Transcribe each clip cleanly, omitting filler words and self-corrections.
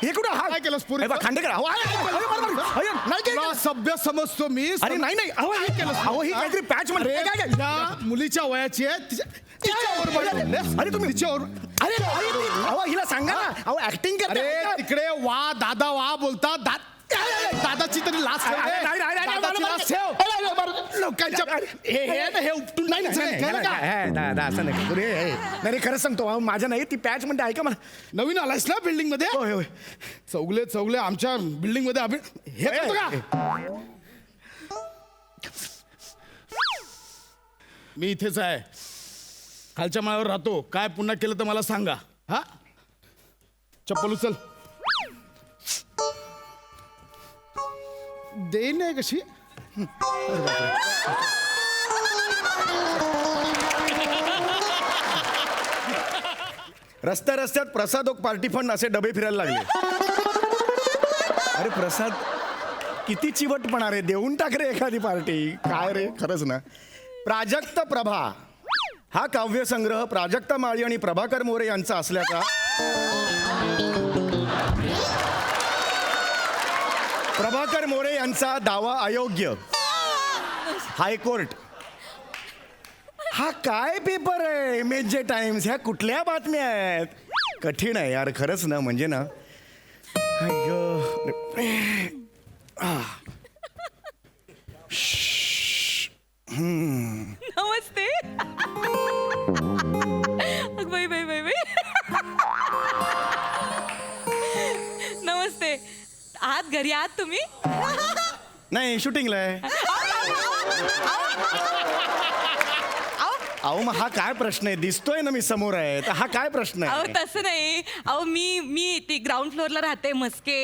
हे कुठं हा काय केलंस पुरी? खांडेकर नाही तुला सभ्य समजतो मी. अरे नाही अहो ही काहीतरी पॅच अरे म्हणजे काय या मुलीच्या वयाची आहे तिच्यावर बोलतोस. अरे तुम्ही तिच्यावर अरे अहो हिला सांगा ना अहो ऍक्टिंग अरे तिकडे वा दादा वा बोलतात दादाची तरी लाच ठेव रे. दादाची लाच ठेव. लोकांच्या हे उपटून नाही असं नाही नाही खरंच सांगतो अहो, माझ्या नाही ती पॅच म्हणते ऐका मला नवीन आलायस ना बिल्डिंग मध्ये. होय होय चौगले आमच्या बिल्डिंग मध्ये हे करतो का? मी इथेच आहे, खालच्या माळ्यावर राहतो. काय पुन्हा केलं तर मला सांगा. हा चप्पल उचल. दे नाही कशी. रस्त्यात प्रसाद पार्टी फंड असे डबे फिरायला लागले. अरे प्रसाद किती चिवटपणा रे, देऊन टाक रे एखादी पार्टी. काय रे खरंच ना. प्राजक्त प्रभा हा काव्यसंग्रह प्राजक्ता माळी आणि प्रभाकर मोरे यांचा असल्याचा प्रभाकर मोरे यांचा दावा अयोग्य. हायकोर्ट. हा काय पेपर आहे एमएसजे टाइम्स, ह्या कुठल्या बातम्या आहेत. कठीण आहे यार खरंच ना. म्हणजे ना नमस्ते. बाई बाई बाई बाई. नमस्ते. आहात घरी आहात तुम्ही? नाही शूटिंगला आहे. अहो मग हा काय प्रश्न आहे, दिसतोय ना मी समोर आहे तर हा काय प्रश्न अहो आहे. तसं नाही. अहो मी ती ग्राउंड फ्लोअरला राहते. मस्के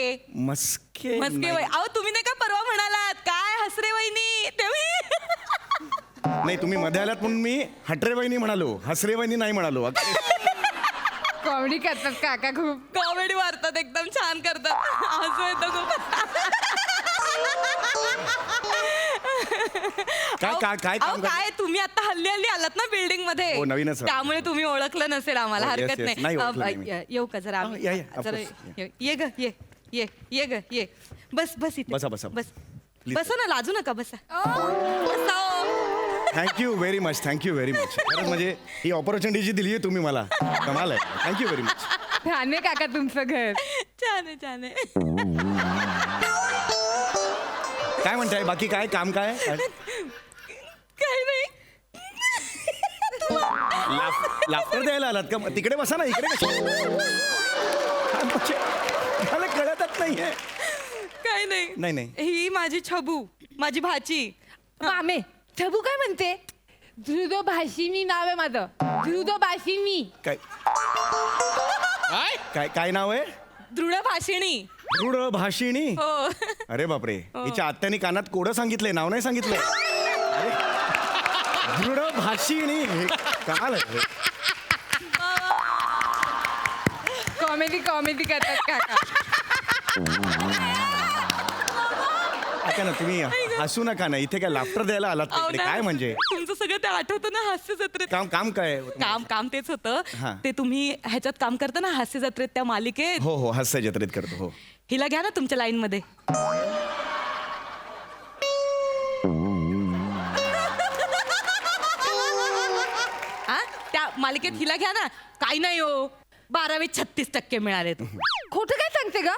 मस्के मस्के वय. अहो तुम्ही नाही का परवा म्हणालात काय हसरे वहिनी ते नाही तुम्ही मध्ये आलात म्हणून मी हटरे वहिनी म्हणालो, हसरे वहिनी नाही म्हणालो. कॉमेडी करतात काका खूप. कॉमेडी मारतात एकदम छान करतात. हसू येतं खूप. काय काम काय तुम्ही आता हल्ली आलात ना बिल्डिंग मध्ये. हो, नवीनच. त्यामुळे तुम्ही ओळखलं नसेल आम्हाला. हो, yes, हरकत yes. नाही ओळखलं नाही नाही. येऊ का जरा आम्ही? या, of जरा course. ये ग ये ग ये. बस इथे. बसा. बस Please. बसा ना, लाजू नका. बसा. बसा. Thank you very much. खरंच म्हणजे ही ऑपॉर्च्युनिटी जी दिली आहे तुम्ही मला कमाल आहे. Thank you very much. छान आहे काका तुमचं घर. छान आहे. काय म्हणताय बाकी काय काम काय काही नाही. लाफ्टर द्यायला आलात का. तिकडे बसा ना, इकडे कशा. मला कळतच नाहीये. काही नाही. ही माझी छबू, माझी भाची. मामे छबू काय म्हणते. ध्रुदभाषिनी नाव आहे माझं. ध्रुदभाषिनी. काय काय काय नाव आहे. दृढ भाषिणी. दृढ भाषिणी. हो. अरे बापरे. हिच्या आत्याने कानात कोडं सांगितलंय, नाव नाही सांगितलंय. अरे दृढ भाषिणी कमाल आहे. कॉमेडी करतात काका. ऐका ना तुम्ही हसू नका ना. इथे काय लाफ्टर द्यायला आलात अहो, तिकडे. नाही. काय म्हणजे तुमचं सगळं ते आठवतं ना हास्य जत्रेत. काम काय काम तेच हा. होतं. ते तुम्ही ह्याच्यात काम करता ना हास्य जत्रेत त्या मालिकेत. हो हास्य जत्रेत करतो. हो हिला घ्या ना तुमच्या लाईन मध्ये. त्या मालिकेत हिला घ्या ना. काही नाही हो, 12वीत 36% मिळाले. खोटं काय सांगते का.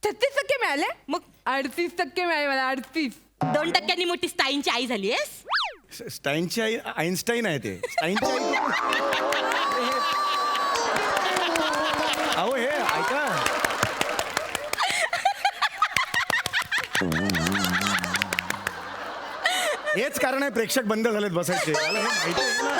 36% मिळाले. मग 38% मिळाले मला. 38. 2% मोठी स्टाईनची आई झाली आहेस. स्टाईनची आई आईन्स्टाईन आहे ते. स्टाईनची आई अहो हे ऐका. हेच कारण आहे प्रेक्षक बंद झालेत बसायचे. मला हे माहिती आहे ना.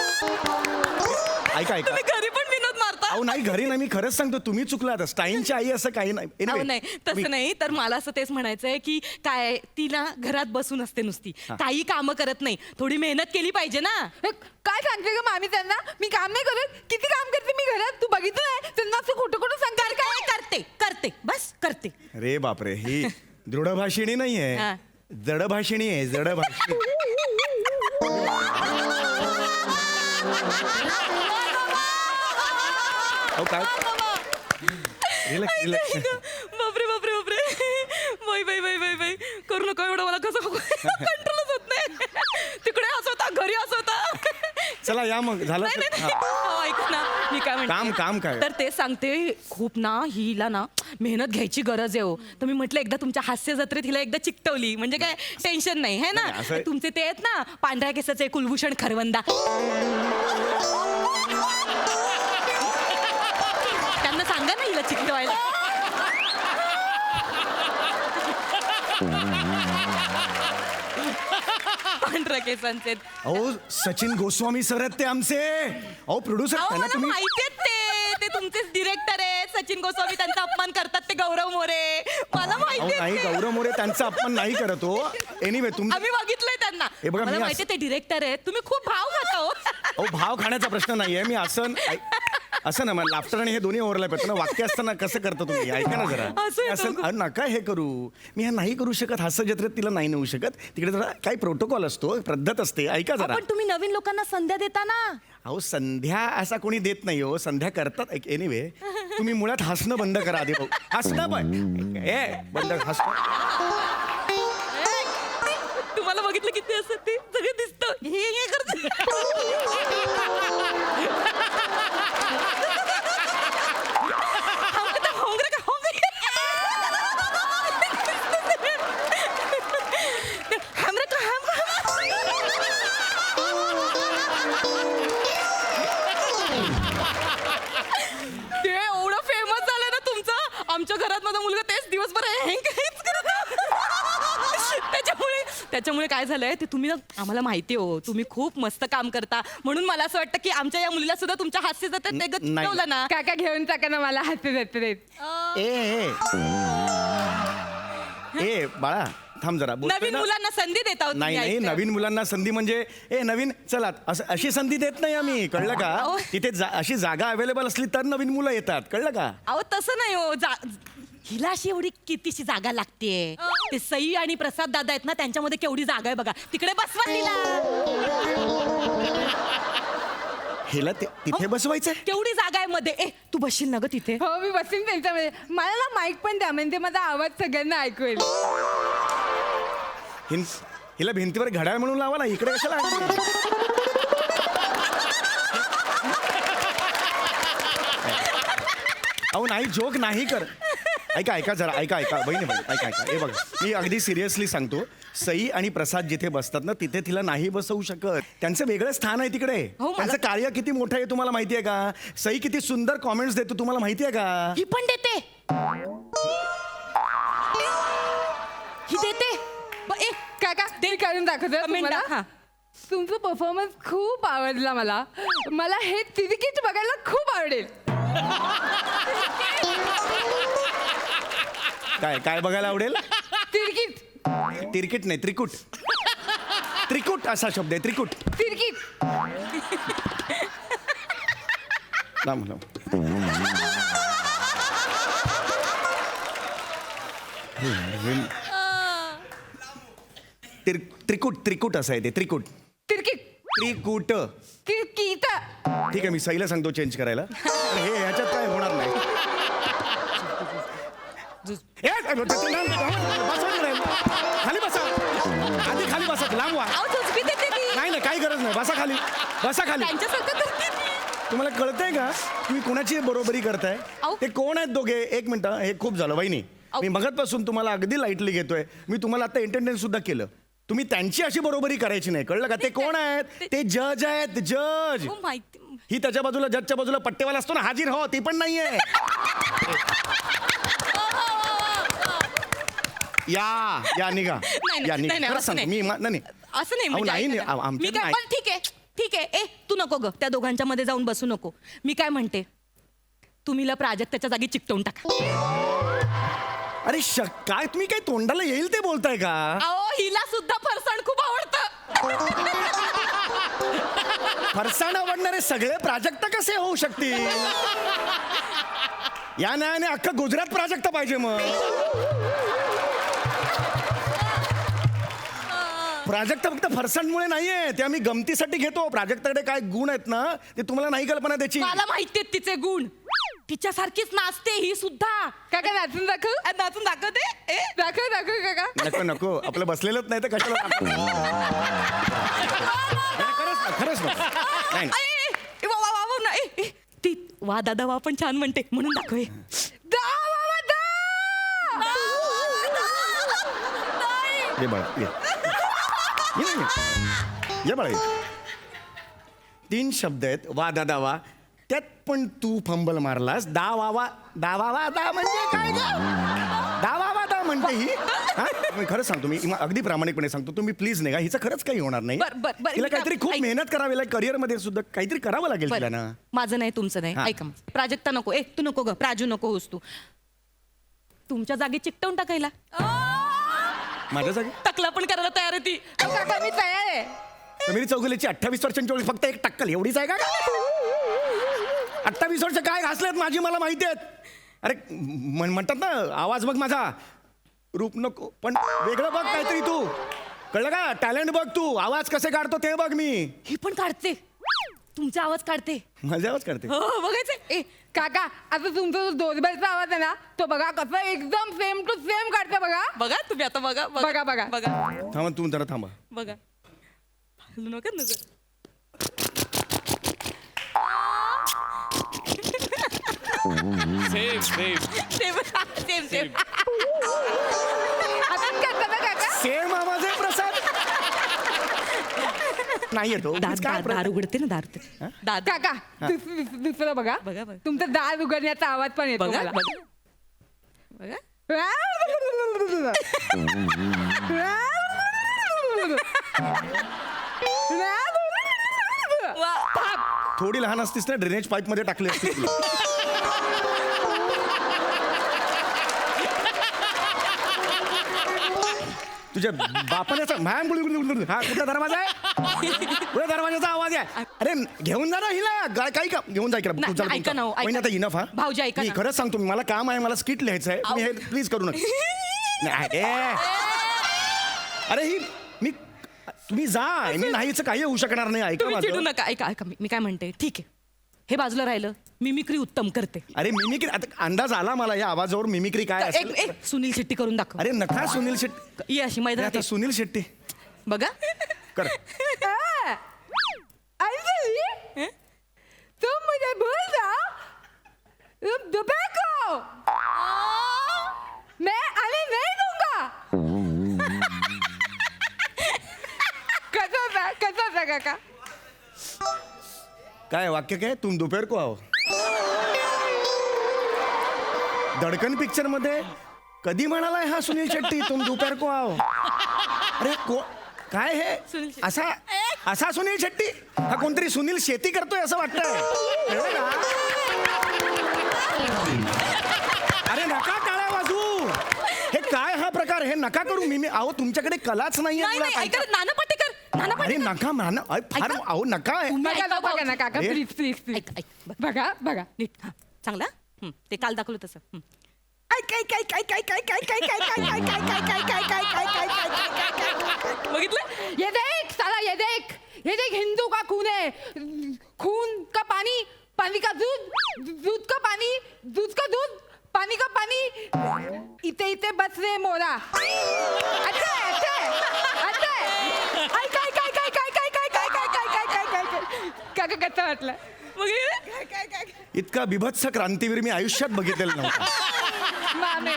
ऐका तुम्ही घरी पण विनोद मारता. अहो नाही घरी नाही, मी खरंच सांगतो तुम्ही चुकलात. स्टाईनची आई असं काही नाही. अहो Anyway, नाही तसं नाही. तर मला असं तेच म्हणायचंय की काय ती ना घरात बसून असते नुसती, काही कामं करत नाही. थोडी मेहनत केली पाहिजे ना. काय सांगते का मामी त्यांना. मी काम नाही करत. किती काम करते मी घरात. तू बघितलं नाही त्यांना असं खोटं खोटं सांगते. काय करते बस करते. अरे बापरे. ही दृढभाषिणी नाहीये, हा. जडभाषिणी आहे. जडभाषिणी. अहो काय रिलॅक्स रिलॅक्स. बापरे बापरे बापरे बाई बाई बाई बाई बाई करू नका एवढं मला कसं कंट्रोलच होत नाही तिकडे हसवता घरी हसवता चला या मग झालं नाही, तर- नाही, नाही. अहो, ऐका ना मी काय काम काय? तर ते सांगते खूप ना हिला ना मेहनत घ्यायची गरज आहे हो तर मी म्हटलं एकदा तुमच्या हास्य जत्रेत हिला एकदा चिकटवली म्हणजे काय टेन्शन नाही है ना नाही, असं- तुमचे ते आहेत ना पांढऱ्या केसाचे कुलभूषण खरवंदा त्यांना सांगा ना हिला चिकटवायला पांढऱ्या केसांचे अहो सचिन गोस्वामी सर आहेत ते आमचे. अहो प्रोड्युसर अहो, त्यांना मला तुम्ही माहिती आहेत ते तुमचे डिरेक्टर आहेत सचिन गोस्वामी त्यांचा अपमान करतात ते गौरव मोरे मला अहो माहिती नाही आहे गौरव मोरे त्यांचा अपमान नाही करत हो. एनिवे तुम्ही आम्ही बघितलंय त्यांना हे बघा, मला मी माहिती ते डिरेक्टर आहेत तुम्ही खूप भाव खाता हो अहो भाव खाण्याचा प्रश्न नाहीये. मी असं ना मला लाफ्टर आणि हे दोन्ही ओव्हरलॅप येतं ना वाक्य असताना कसं करता तुम्ही ऐका ना जरा असं येतं असं का? नका हे करू. मी हे नाही करू शकत हास्य जत्रेत तिला नाही नेऊ शकत तिकडे जरा काही प्रोटोकॉल असतो पद्धत असते ऐका जरा. पण तुम्ही नवीन लोकांना संध्या देता ना अहो संध्या असा कोणी देत नाही हो संध्या करतात एनिवे तुम्ही मुळात हसणं बंद करा आधी भाऊ हसणं पण ए बंद हसणं. तुम्हाला बघितलं किती असं ते सगळं दिसतं हे करत ते एवढं फेमस झालं ना तुमचं आमच्या घरात माझा मुलगा तेच दिवसभर हेच करत त्याच्यामुळे काय झालंय ते तुम्ही ना आम्हाला माहिती हो तुम्ही खूप मस्त काम करता म्हणून मला असं वाटतं की आमच्या या मुलीला सुद्धा तुमच्या हास्य जत्रेत ते नाही. ठेवलं ना काका घेऊन टाका ना मला हास्य जत्रेत. ए बाळा थांब जरा बोलतोय नवीन ना. मुलांना संधी देता हो तुम्ही, नाही नाही ऐकताय. नवीन मुलांना संधी म्हणजे नवीन चला अशी संधी देत नाही आम्ही कळलं का अहो. तिथे अशी जागा अवेलेबल असली तर नवीन मुलं येतात कळलं का. अहो तसं नाही हो हिला अशी एवढी कितीशी जागा लागतेय ते सई आणि प्रसाद दादा आहेत ना त्यांच्यामध्ये केवढी जागा आहे बघा तिकडे बसवा तिला हिला तिथे बसवायचंय. केवढी जागा आहे मध्ये तू बसशील ना ग तिथे हो मी बसीन त्यांच्यामध्ये मला ना माईक पण द्या म्हणजे माझा आवाज सगळ्यांना ऐकू येईल. हिला भिंतीवर घड्याळ म्हणून लावा ना इकडे कशाला आणली? अहो नाही जोक नाही कर ऐका जरा ऐका बहिणी ऐका हे बघा मी अगदी सिरियसली सांगतो सई आणि प्रसाद जिथे बसतात ना तिथे तिला नाही बसवू शकत त्यांचं वेगळं स्थान आहे तिकडे. हो, मला- त्यांचं कार्य किती मोठं आहे तुम्हाला माहिती आहे का. सई किती सुंदर कॉमेंट्स देतो तुम्हाला माहिती आहे का. ही पण देते ही देते काका ते करून दाखवतो Comment तुम्हाला. टाक, हा. तुमचं परफॉर्मन्स खूप आवडला मला हे तिरकीट बघायला खूप आवडेल. काय बघायला आवडेल. तिरकीट तिरकीट नाही त्रिकूट त्रिकूट असा शब्द आहे त्रिकूट. तिरकीट लांब. त्रिकूट असं आहे ते त्रिकूट तिरकीट त्रिकूट. किरकीट ठीक आहे मी सईला सांगतो चेंज करायला पण हे ह्याच्यात काय होणार नाही. बसा तिकडे. खाली बसा आधी खाली बसा लांब व्हा. अहो, झुजबी देते ती. नाही काही गरज नाही बसा खाली त्यांच्यासारखं करते ती. तुम्हाला कळतंय का तुम्ही कोणाची बरोबरी करताय. अहो. ते कोण आहेत दोघे एक मिनिट हे खूप झालं वहिनी अहो. मी मगतपासून तुम्हाला अगदी लाईटली घेतोय मी तुम्हाला आता एंटरटेन सुद्धा केलं तुम्ही त्यांची अशी बरोबरी करायची नाही कळलं का. ते कोण आहेत ते जज आहेत जज. हो, माहिती ही त्याच्या बाजूला जजच्या बाजूला पट्टेवाला असतो ना हाजीर हो ती पण नाहीये. या निघा या निघा नाही, खरं असं सांगतो मी नाही असं नाही अहो, म्हणजे नाही, ऐका ना. नाही, आमच्यात मी काय नाही. पण ठीक आहे तू नको ग त्या दोघांच्या मध्ये जाऊन बसू नको मी काय म्हणते तुम्हीला प्राजक्ताच्या जागी चिकटवून टाका. अरे काय तुम्ही काय तोंडाला येईल ते बोलताय का. अहो हिला सुद्धा फरसाण खूप आवडतं. फरसाण आवडणारे सगळे प्राजक्त कसे होऊ शकतील. या न्यायाने अख्खं गुजरात प्राजक्त पाहिजे मग. प्राजक्त फक्त फरसाणमुळे नाहीये ते आम्ही गमतीसाठी घेतो. प्राजक्ताकडे काय गुण आहेत ना ते तुम्हाला नाही कल्पना त्याची. मला माहिती आहेत तिचे गुण तिच्यासारखीच नाचते ही सुद्धा. काका नाचून दाखव. नाचून दाखवते. दाखव दाखव काका. नको नको आपलं बसलेलंच नाही तर कशाला खरंच नको. नाही वा वा वा वा नाही. ती वा दादा वा पण छान म्हणते म्हणून दाखव. दा बाबा दा. ये बाळा ये. ये ना, ये बाळा ये. 3 शब्द आहेत वा दादा वा, त्यात पण तू फंबल मारलास. दा वा वा दा वा वा दा म्हणजे काय दा वा वा दा म्हणते ही. हा मी खरंच सांगतो, मी अगदी प्रामाणिकपणे सांगतो, तुम्ही प्लीज नाही का, हिचं खरंच काही होणार नाही. बर, तिला काहीतरी खूप मेहनत करावी लागेल, करिअर मध्ये सुद्धा काहीतरी करावं लागेल तिला ना. माझं नाही तुमचं नाही. हा. ऐका प्राजक्ता नको. तू नको ग, प्राजू नको होस तू. तुमच्या जागी चिकटवून टाकायला माझ्या जागी टकला पण करायला तयार आहे ती. काका मी तयार आहे. समीर चौगुलेची 28 वर्षांची ओळख फक्त 1 टक्कल एवढीच आहे का? 28 वर्ष काय घासलेत माझी मला माहिती आहेत. अरे म्हणतात ना आवाज बघ माझा, रूप नको पण वेगळं बघ काहीतरी तू. कळलं का? टॅलेंट बघ तू, आवाज कसे काढतो ते बघ. मी ही पण काढते, तुमचा आवाज काढते. माझा आवाज काढते. हो बघायचंय. काका आता तुमचा जो डोरबेलचा आवाज आहे ना तो बघा कसा एकदम सेम टू सेम काढते बघा. बघा तुम्ही आता बघा बघा, बघा. बघा थांबा तू जरा थांबा. बघा. हलू नका नजर. Same same same same. आता करता ना काका. सेम आवाज आहे प्रसाद. नाही येतो दार उघडते ना दार. दार काका दुसरं बघा. बघा, बघा. तुमचा दार उघडण्याचा आवाज पण येतो बघा मला. बघा. वा. थोडी लहान असतीस ना ड्रेनेज पाईप मध्ये टाकली असती तुला. तुझ्या बापाने मॅम हा कुठला दरवाजा आहे? कुठल्या दरवाजाचा आवाज आहे? अरे घेऊन जा ना हिला. काही का घेऊन जा नाही, इकडे. ऐका ना, ऐका. आता इनफ. हा भाऊजी, ऐका मी ना. खरंच सांगतो, मला काम आहे, मला स्किट लिहायचं आहे. तुम्ही हे प्लीज करू नका. नाही, अरे ही मी तुम्ही जा. मी नाहीच काही होऊ शकणार नाही. ऐका तुम्ही चिडू माझं. नका. ऐका ऐका मी काय म्हणते. ठीक आहे हे बाजूला राहिलं. मिमिक्री उत्तम करते. अरे मिमिक्री आता अंदाज आला मला या आवाजावर मिमिक्री काय असेल. एक सुनील शेट्टी करून दाखव. अरे नका सुनील शेट्टी. ये अशी मैदानात आता ये. सुनील शेट्टी बघा. कर. अंजलि तुम मुझे भूल जाओ. तुम दोपहर को मैं आने नहीं दूंगा. कसा था काका. काय वाक्य काय? तुम दोपहर को आओ. धडकन पिक्चर मध्ये कधी म्हणालाय हा सुनील शेट्टी तुम दोपहर को आओ? अरे काय हे सुनील शेट्टी. असा असा सुनील शेट्टी? हा कोणतरी सुनील शेती करतोय असं वाटतंय. कळलं का? अरे नका टाळ्या वाजू. हे काय हा प्रकार? हे नका करू. मी अहो तुमच्याकडे कलाच नाहीये. नाही नाही ऐका नाना पाटेकर. नाना अरे पाटेकर. नका म्हणा. फार अहो नका. बघा ना काका हे? Please please please. ऐक ऐक बघ. बघा बघा. नीट. हा चांगला. ते काल दाखवलं तसं. ऐक ऐक ऐक ऐक ऐक ऐक ऐक ऐक ऐक ऐक ऐक ऐक ऐक ऐक ऐक ऐक ऐक ऐक. बघितलं. ये देख साला ये देख हिंदू का खून है. खून का पानी पानी का दूध दूध का पानी दूध का दूध पानी का पानी इथे इथे बस रे मोरा. अच्छा अच्छा अच्छा. ऐक ऐक ऐक ऐक ऐक ऐक ऐक ऐक ऐक ऐक ऐक ऐक. काका कसं वाटलं? इतका बिभत्स क्रांतीवीर मी आयुष्यात बघितलेला नव्हता. मामे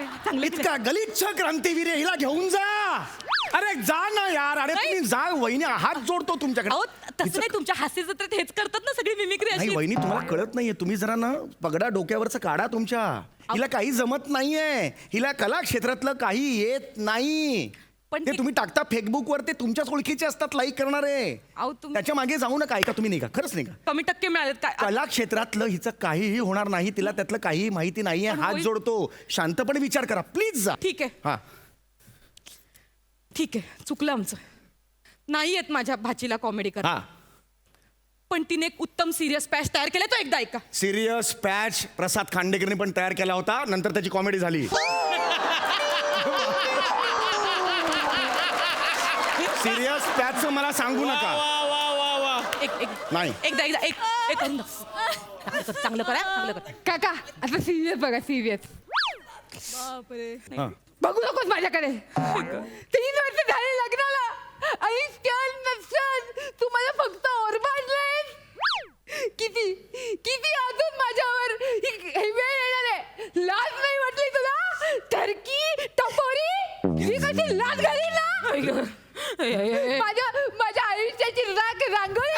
इतका गलिच्छ क्रांतीवीर आहे. हिला घेऊन जा. अरे जा ना यार. अरे तुम्ही जा. वहिनी हात जोडतो तुमच्याकडे. अहो तसं नाही. तुमच्या हास्य जत्रेत हेच करतात ना सगळी मिमिक्री नाही अशी. वहिनी तुम्हाला कळत नाहीये. तुम्ही जरा ना पगडा डोक्यावरचा काढा तुमच्या. हिला काही जमत नाहीये. हिला कला क्षेत्रातलं काही येत नाही. पण ते ते- तुम्ही टाकता फेसबुक वर ते तुमच्याच ओळखीचे असतात लाईक करणारे. अहो, तुम्ही- त्याच्या मागे जाऊ नका. ऐका तुम्ही नाही का खरंच नाही का. कमी टक्के मिळालेत काय. कला क्षेत्रातलं हिचं काहीही होणार नाही. तिला त्यातलं काहीही माहिती नाहीये. पण हात होईल. जोडतो. शांतपणे विचार करा प्लीज जा. ठीक आहे. हा ठीक आहे चुकलं आमचं. नाही येत माझ्या भाचीला कॉमेडी करा. हा पण तिने एक उत्तम सिरियस पॅच तयार केलाय तो एकदा ऐका. सिरियस पॅच प्रसाद खांडेकरने पण तयार केला होता. नंतर त्याची कॉमेडी झाली. सिरियस पॅच मला सांगू नका. वा वा वा वा नाही. एकदा एकदा एक एक करून दाखव. चांगलं करा चांगलं करा. काका आता सिरियस बघा सिरियस हा. बघू नकोस माझ्याकडे 3 वर्ष झाले लग्नाला आईस केलं नसतं तू मला फक्त ओरबाडलंयस किती किती अजून माझ्यावर ही वेळ येणार आहे लाज नाही वाटली तुला टर्की टपोरी ही कशी लाज घाली ना माझ्या आयुष्याची रांगोळी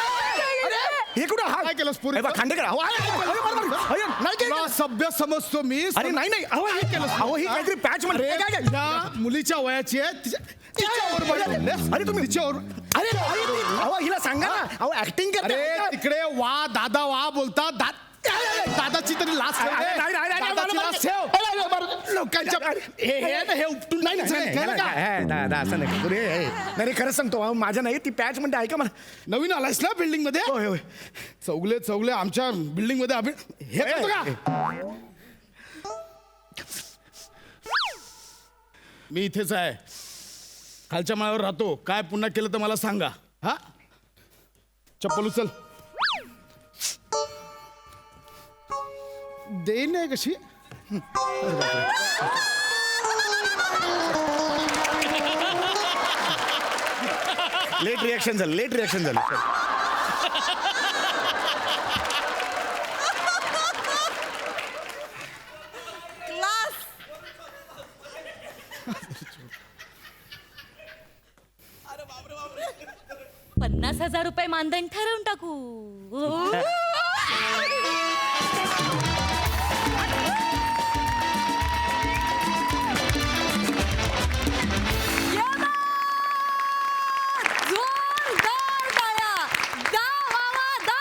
हे कुठं हा काय केलंस पुरी? हे बघ, खांडेकर अहो, नाही केलं. तुला सभ्य समजतो मी. अरे नाही अहो हे केलं अहो ही काहीतरी पॅच अरे, मध्ये या मुलीच्या वयाची आहे तिच्यावर बोललेस? अरे तुम्ही तिच्यावर अरे अहो हिला सांगा ना अहो ऍक्टिंग अरे तिकडे वा दादा वा बोलता दादाची तरी लाच ठेव रे. दादाची लाच ठेव. लोकांच्या हे उपटून नाही असं नाही करू रे. नाही रे, खरंच सांगतो अहो, माझ्या नाही ती पॅच म्हणते ऐका मला. नवीन आलायस ना बिल्डिंग मध्ये होय होय चौगले आमच्या बिल्डिंग मध्ये हे करतो का? मी इथेच आहे खालच्या माळ्यावर राहतो. काय पुन्हा केलं तर मला सांगा. हा चप्पल उचल. देईन नाही कशी लेट रिॲक्शन झालं क्लास 50,000 रुपये मानधन ठरवून टाकू. जोरदार टाळ्या. दा वा वा दा.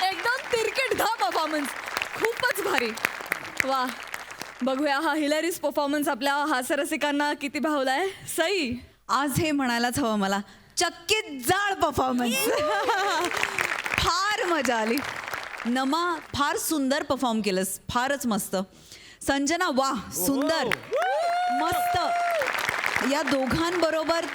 एकदम तिरकट धा परफॉर्मन्स खूपच भारी. वा बघूया हा हिलरीस परफॉर्मन्स आपल्या हास्यरसिकांना किती भावलाय. सई आज हे म्हणायलाच हवं मला, चक्कीत जाळ परफॉर्मन्स. फार मजा आली. नमा फार सुंदर परफॉर्म केलंस, फारच मस्त. संजना वा सुंदर मस्त. या दोघांबरोबर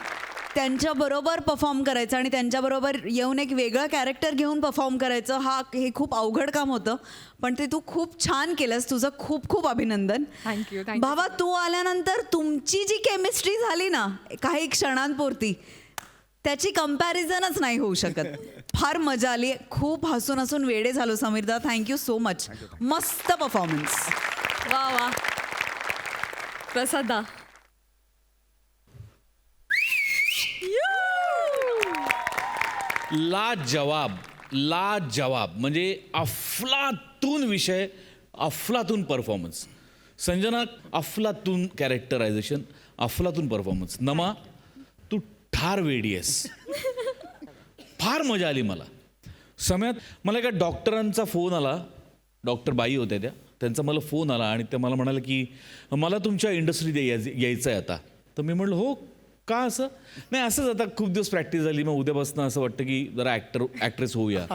त्यांच्याबरोबर परफॉर्म करायचं आणि त्यांच्याबरोबर येऊन एक वेगळं कॅरेक्टर घेऊन परफॉर्म करायचं हे खूप अवघड काम होतं, पण ते तू खूप छान केलंस. तुझं खूप खूप अभिनंदन. थँक्यू थँक्यू भावा, तू आल्यानंतर तुमची जी केमिस्ट्री झाली ना काही क्षणांपुरती, त्याची कंपॅरिझनच नाही होऊ शकत. फार मजा आली. खूप हसून हसून वेडे झालो समीरदा. Thank you so much. मस्त परफॉर्मन्स. वा वा. प्रसादा लाजवाब म्हणजे अफलातून विषय, अफलातून परफॉर्मन्स. संजना अफलातून कॅरेक्टरायझेशन, अफलातून परफॉर्मन्स. नमा तू ठार वेडी आहेस. फार मजा आली मला. सम्यात मला एका डॉक्टरांचा फोन आला. डॉक्टर बाई होत्या त्यांचा मला फोन आला आणि ते मला म्हणाले की मला तुमच्या इंडस्ट्रीत यायचं आहे आता. तर मी म्हटलं हो का असं. नाही असंच आता खूप दिवस प्रॅक्टिस झाली, मग उद्यापासून असं वाटतं की जरा ॲक्ट्रेस होऊया.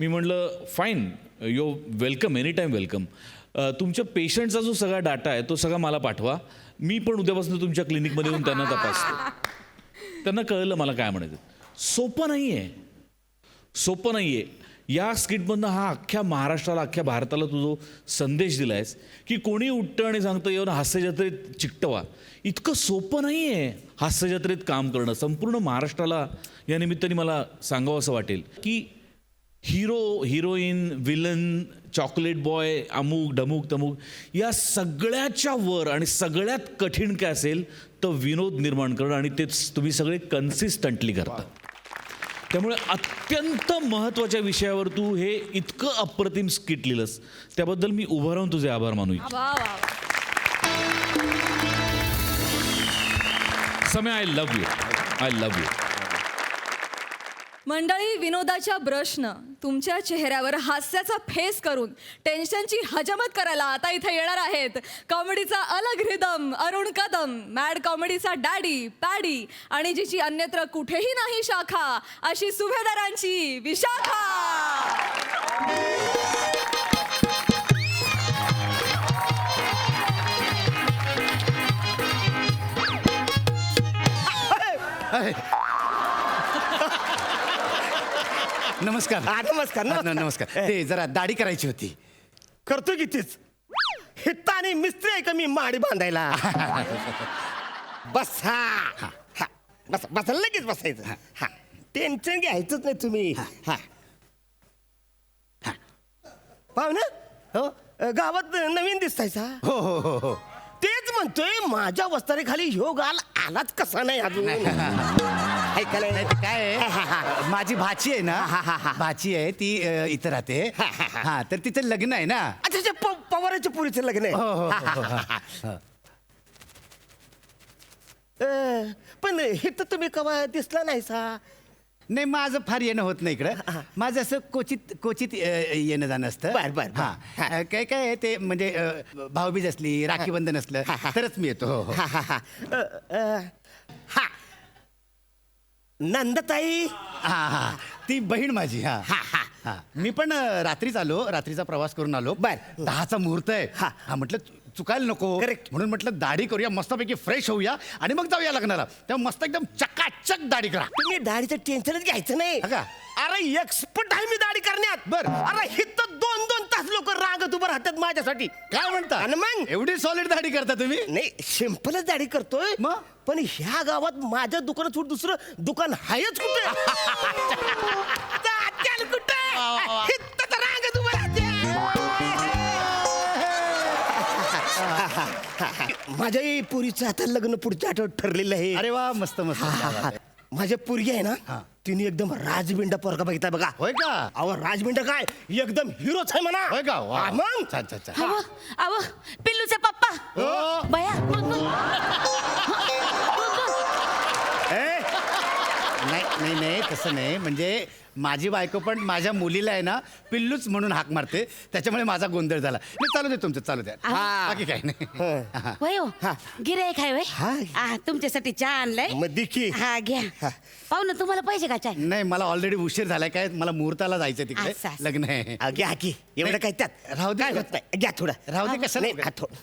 मी म्हटलं fine, you welcome, any time welcome. तुमच्या पेशंटचा जो सगळा डाटा आहे तो सगळा मला पाठवा. मी पण उद्यापासून तुमच्या क्लिनिकमध्ये येऊन त्यांना तपासतो. त्यांना कळलं मला काय म्हणायचं. सोपं नाही आहे. या स्किटमधनं हा अख्ख्या महाराष्ट्राला, अख्ख्या भारताला तू जो संदेश दिला आहेस की कोणी उठतं आणि सांगतं येऊन हास्यजत्रेत चिकटवा, इतकं सोपं नाही आहे हास्यजत्रेत काम करणं. संपूर्ण महाराष्ट्राला या निमित्ताने मला सांगावं असं वाटेल की hero, heroine, villain, chocolate boy, अमुक ढमुक तमुक या सगळ्याच्या वर आणि सगळ्यात कठीण काय असेल तर विनोद निर्माण करणं, आणि तेच तुम्ही सगळे कन्सिस्टंटली करता. त्यामुळे अत्यंत महत्त्वाच्या विषयावर तू हे इतकं अप्रतिम स्किट लिहिलंस, त्याबद्दल मी उभं राहून तुझे आभार मानू इच्छितो. वा वा. समय आय लव्ह यू. मंडळी, विनोदाच्या ब्रशनं तुमच्या चेहऱ्यावर हास्याचा फेस करून टेन्शनची हजमत करायला आता इथे येणार आहेत कॉमेडीचा अलग रिदम अरुण कदम, मॅड कॉमेडीचा डॅडी पॅडी, आणि जिची अन्यत्र कुठेही नाही शाखा अशी सुभेदारांची विशाखा. नमस्कार नमस्कार नमस्कार ते जरा दाढी करायची होती. करतो की तीच हित्ता आणि मिस्त्री आहे का मी माडी बांधायला. बस हा बस बस लगेच बसायचं. हा टेन्शन घ्यायचंच नाही तुम्ही. हा पाहुणं हो गावात नवीन दिसतायचा. हो हो हो हो तेच म्हणतोय माझ्या वस्तारीखाली ह्यो गाल आलाच कसा नाही अजून. ऐकायला नाही ते काय आहे, माझी भाची आहे ना भाची आहे ती इथं राहते. हा तर तिचं लग्न आहे ना. अच्छा पवाराच्या पुरीचं लग्न हो, हो, आहे. हो, हो, हो. पण हे तर तुम्ही कवा दिसला नाही सा. नाही माझं फार येणं होत नाही इकडं. माझं असं क्वचित येणं जाणं असतं. बर. हा काय काय आहे ते म्हणजे भाऊबीज असली राखी बंधन असलं तरच मी येतो. हो, हो. हा नंदताई. हा ती बहीण माझी. हा मी पण रात्रीच आलो. रात्रीचा प्रवास करून आलो. बर. 10चा मुहूर्त आहे. हा म्हटलं चुकायला नको. Correct. म्हणून म्हटलं दाढी करूया मस्तपैकी फ्रेश होऊया आणि मग जाऊया लग्नाला. तेव्हा मस्त एकदम चकाचक दाढी करा. तुम्ही दाढीचं टेन्शनच घ्यायचं नाही. हा का? अरे एक्सपर्ट आहे मी दाढी करण्यात. बर. अरे हे तर 2-2 तास लोक रांगत उभं राहतात माझ्यासाठी. काय म्हणता आणि मग एवढी सॉलिड दाढी करता तुम्ही. नाही सिंपलच दाढी करतोय. मग? पण ह्या गावात माझ्या दुकानात सोड दुसरं दुकान आहेच कुठे. जात्याल कुठे हित्त तर रांगत उभं राहते. माझ्याही पुरीचं आता लग्न पुढच्या आठवड्यात ठरलेलं आहे. अरे वा मस्त मस्त. माझ्या पोरगी आहे ना तिने एकदम राजबिंडा पोरगा बघितला बघा. होय का? अहो राजबिंडा काय एकदम हिरोच आहे म्हणा. होय का? वा. हा, मग छान छान छान. अहो अहो पिल्लूचे पप्पा हो. बया नाही तसं नाही म्हणजे माझी बायको पण माझ्या मुलीला आहे ना पिल्लूच म्हणून हाक मारते त्याच्यामुळे माझा गोंधळ झाला. नाही चालू दे तुमचं चालू द्या. बाकी काही नाही. वय हो गिरायक आहे वय हा. तुमच्यासाठी चहा आणलाय. मग देखी. हा घ्या पाहुणं तुम्हाला पाहिजे का चहा. नाही मला ऑलरेडी उशीर झालाय काय मला मुहूर्ताला जायचं तिकडे असं, असं. लग्न आहे. घ्या की एवढं काय त्यात राहू दे. काय होत नाही. घ्या थोडं राहू दे कसं नाही, थोडं.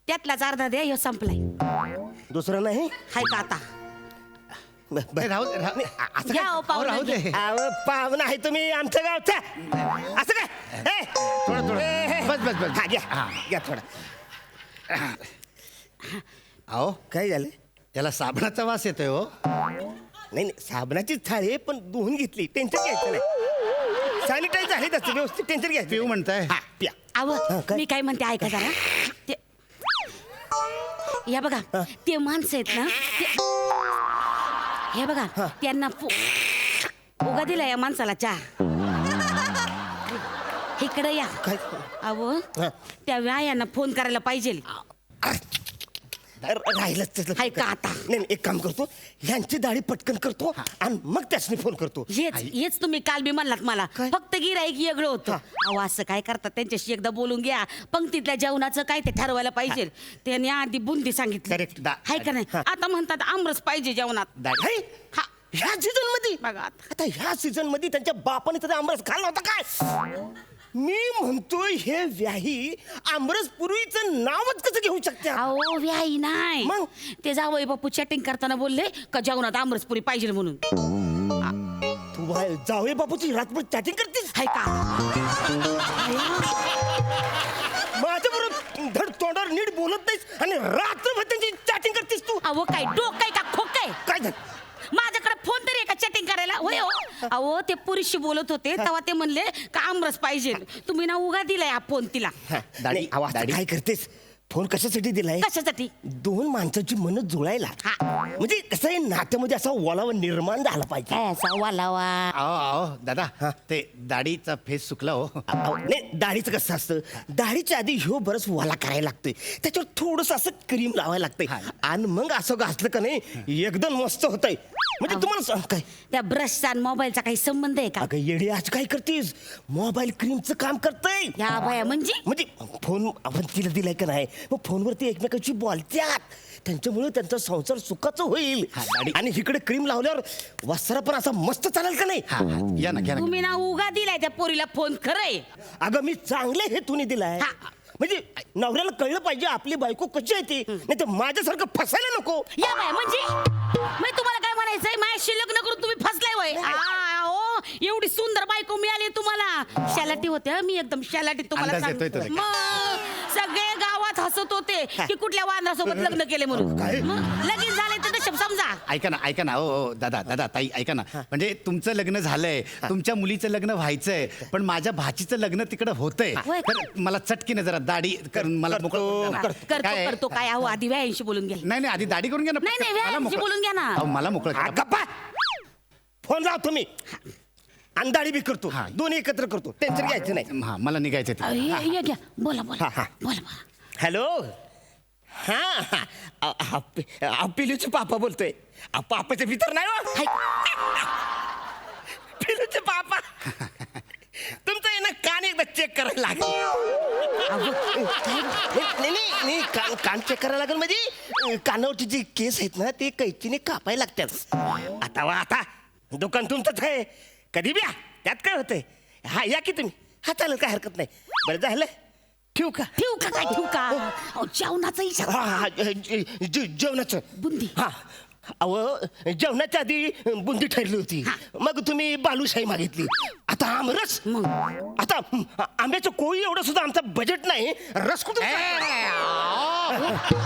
त्यातलाच अर्धा द्या ह्यो संपलाय. दुसरं नाही. हाय का आता नाही, राहू दे, राहू दे. असं घ्या काय? हो पाहुणं, राहू दे. घ्या. अहो, पाहुणा आहे तुम्ही आमच्या गावचा. असं काय थोडं बस. घ्या घ्या थोडं. अहो काय झालं. त्याला साबणाचा वास येतोय हो. नाही साबणाचीच थाळी आहे पण धुवून घेतली. टेन्शन घ्यायचं नाही. सॅनिटाईज झाली तसं व्यवस्थित. टेन्शन घ्यायचं पिऊ म्हणताय. हा प्या. अहो काय? मी काय म्हणते ऐका जरा ते या बघा ते माणसं आहेत ना हे बघा त्यांना उगा दिला या माणसाला चहा. इकडे या. काय अहो त्या व्यायांना फोन करायला पाहिजे. राहिलंच तसं. हाय का आता? नाही एक काम करतो ह्यांची दाढी पटकन करतो आणि मग त्यासनी फोन करतो. हेच तुम्ही काल बी म्हणलात मला. काय? फक्त गिराईक वेगळं होतं. अहो असं काय करतात त्यांच्याशी एकदा बोलून घ्या. पंक्तीतल्या जेवणाचं काय ते ठरवायला पाहिजे. त्यांनी आधी बुंदी सांगितली Correct. हाय का नाही. आता म्हणतात आमरस पाहिजे जेवणात. हाय? हा ह्या सीझन मध्ये बघा आता. आता ह्या सीझन मध्ये त्यांच्या बापाने तरी आमरस खाल्ला होता काय. मी म्हणतोय हे व्याही आमरस पुरीचं नावच कसं घेऊ शकते. अहो व्याई नाही मग? ते जावई बापू चॅटिंग करताना बोलले का जेवणात आमरसपुरी पाहिजे म्हणून. तू जावे बापूची रातभर चॅटिंग करतेस. हाय का माझ्या बरोबर धड तोंडावर नीट बोलत नाहीस आणि रात्रभर त्यांची चॅटिंग करतेस तू. अहो काय डोकाय का खोकाय. काय झालं. माझ्याकडे फोन तरी आहे का चॅटिंग करायला. होय हो. अहो ते पुरुषशी बोलत होते तेव्हा ते म्हणले का आमरस पाहिजे. तुम्ही ना उगा दिलाय हा फोन तिला. नाही, अहो, आता काय करतेस. फोन कशासाठी दिलाय. कशासाठी. दोन माणसाची मन जुळायला. म्हणजे कसं आहे नात्यामध्ये असा ओलावा निर्माण झाला पाहिजे. काय असा वालावा. अहो दादा ते दाढीचा फेस सुकला हो. नाही दाढीचं कसं असतं दाढीच्या आधी ह्यो बरंच वाला करायला लागतोय. त्याच्यावर थोडस असं क्रीम लावायला लागतंय आणि मग असं घासलं का नाही एकदम मस्त होतंय. म्हणजे तुम्हाला सांग काय त्या ब्रशचा आणि मोबाईलचा काही संबंध आहे का. अगं येडी आज काय करतेस. मोबाईल क्रीमचं काम करतय. या बाया म्हणजे फोन आपण तिला दिलाय का नाही मग फोनवरती एकमेकांची बोलत्यात. त्यांच्यामुळे त्यांचा संसार सुखाचा होईल. आणि इकडे क्रीम लावल्यावर वस्त्र पण असा मस्त चालेल का नाही. या ना घ्या ना. तुम्ही ना उगा दिलाय त्या पोरीला फोन खरंय. अगं मी चांगले हेतूने दिलाय. म्हणजे नवऱ्याला कळलं पाहिजे आपली बायको कशी आहे ती. नाही तर माझ्यासारखं फसायला नको. या बाय म्हणजे तुम्हाला काय म्हणायचंय माझ्याशी लग्न करून तुम्ही फसलाय वय. एवढी सुंदर बायको मिळाली तुम्हाला. शालाटी होते हं, मी एकदम शालाटी तुम्हाला अंदाज येतोय सांगते. तुला. मग सगळे गावात हसत होते की कुठल्या वांद्रासोबत लग्न केले म्हणून. मग लगीन झाले तर नशीब समजा. ऐका ना हो दादा ताई ऐका ना. म्हणजे तुमचं लग्न झालंय, तुमच्या मुलीचं लग्न व्हायचंय, पण माझ्या भाचीचं लग्न तिकडं होतंय. होय. तर मला चटकीने जरा दाढी करून मला मोकळं करा. काय? करतो काय अहो आधी व्यायांशी बोलून घ्या. नाही आधी दाढी करून घ्या ना. नाही, मला व्यायामशी मोकळं- बोलून घ्या ना. अहो, मला मोकळं करा. गप्पा फोन लाव तुम्ही. अंदाडी बी करतो, हा. दोन्ही एकत्र करतो, टेन्शन घ्यायचं नाही. हा मला निघायचं अहो, ये घ्या बोला बोला हा. बोला बोला. हॅलो हा पिलूचे पापा बोलतोय. पापाचे भीतर नाही हो. पिलूचे पापा तुमचं आहे ना कान एकदा चेक करायला लागेल. नाही कान चेक करायला लागेल म्हणजे कानावरची जी केस आहेत ना ते कैचीने कापायला लागतात. आता दुकान तुमचंच आहे, कधी ब्या त्यात काय होतंय. हा या की तुम्ही. हा चालेल काय हरकत नाही. बरं झालं ठेवू का. ठेवू का अहो, जेवणाचा इच्छा. हा जेवणाचं बुंदी. हा अहो जेवणाच्या आधी बुंदी ठरली होती, मग तुम्ही बालुशाही मागितली. आता आमरस. मग आता आंब्याचं कोळी एवढं सुद्धा आमचं बजेट नाही. रस कुठून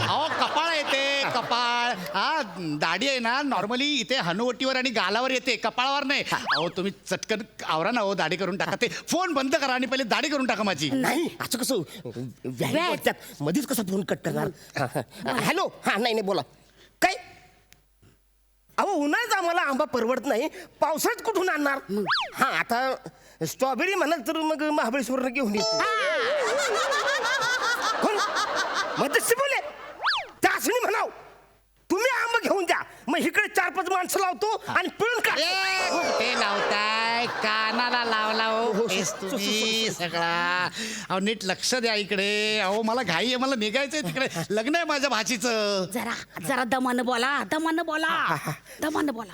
अहो कपाळ येते कपाळ. हा दाढी आहे ना नॉर्मली इथे हनुवटीवर आणि गालावर येते, कपाळावर नाही. अहो तुम्ही चटकन आवरा ना हो, दाढी करून टाका. ते फोन बंद करा आणि पहिले दाढी करून टाका माझी. नाही असं कसं व्यायाम करतात, मध्येच कसा फोन कट करणार. हॅलो हा नाही बोला काय. अहो उन्हाळ्यात आम्हाला आंबा परवडत नाही, पावसाळ्यात कुठून आणणार. हा आता स्ट्रॉबेरी म्हणाल तर मग महाबळेश्वर घेऊन येतो. मध्यस्थी बोले त्या असणी म्हणाव तुम्ही आंबा घेऊन द्या, मग इकडे 4-5 माणसं लावतो आणि पिळून का. ते लावताय कानाला लावला हो फेस तुम्ही सगळा. अहो नीट लक्ष द्या इकडे. अहो मला घाई आहे, मला निघायचंय तिकडे, लग्न आहे माझ्या भाचीचं. जरा दमानं बोला दमानं बोला.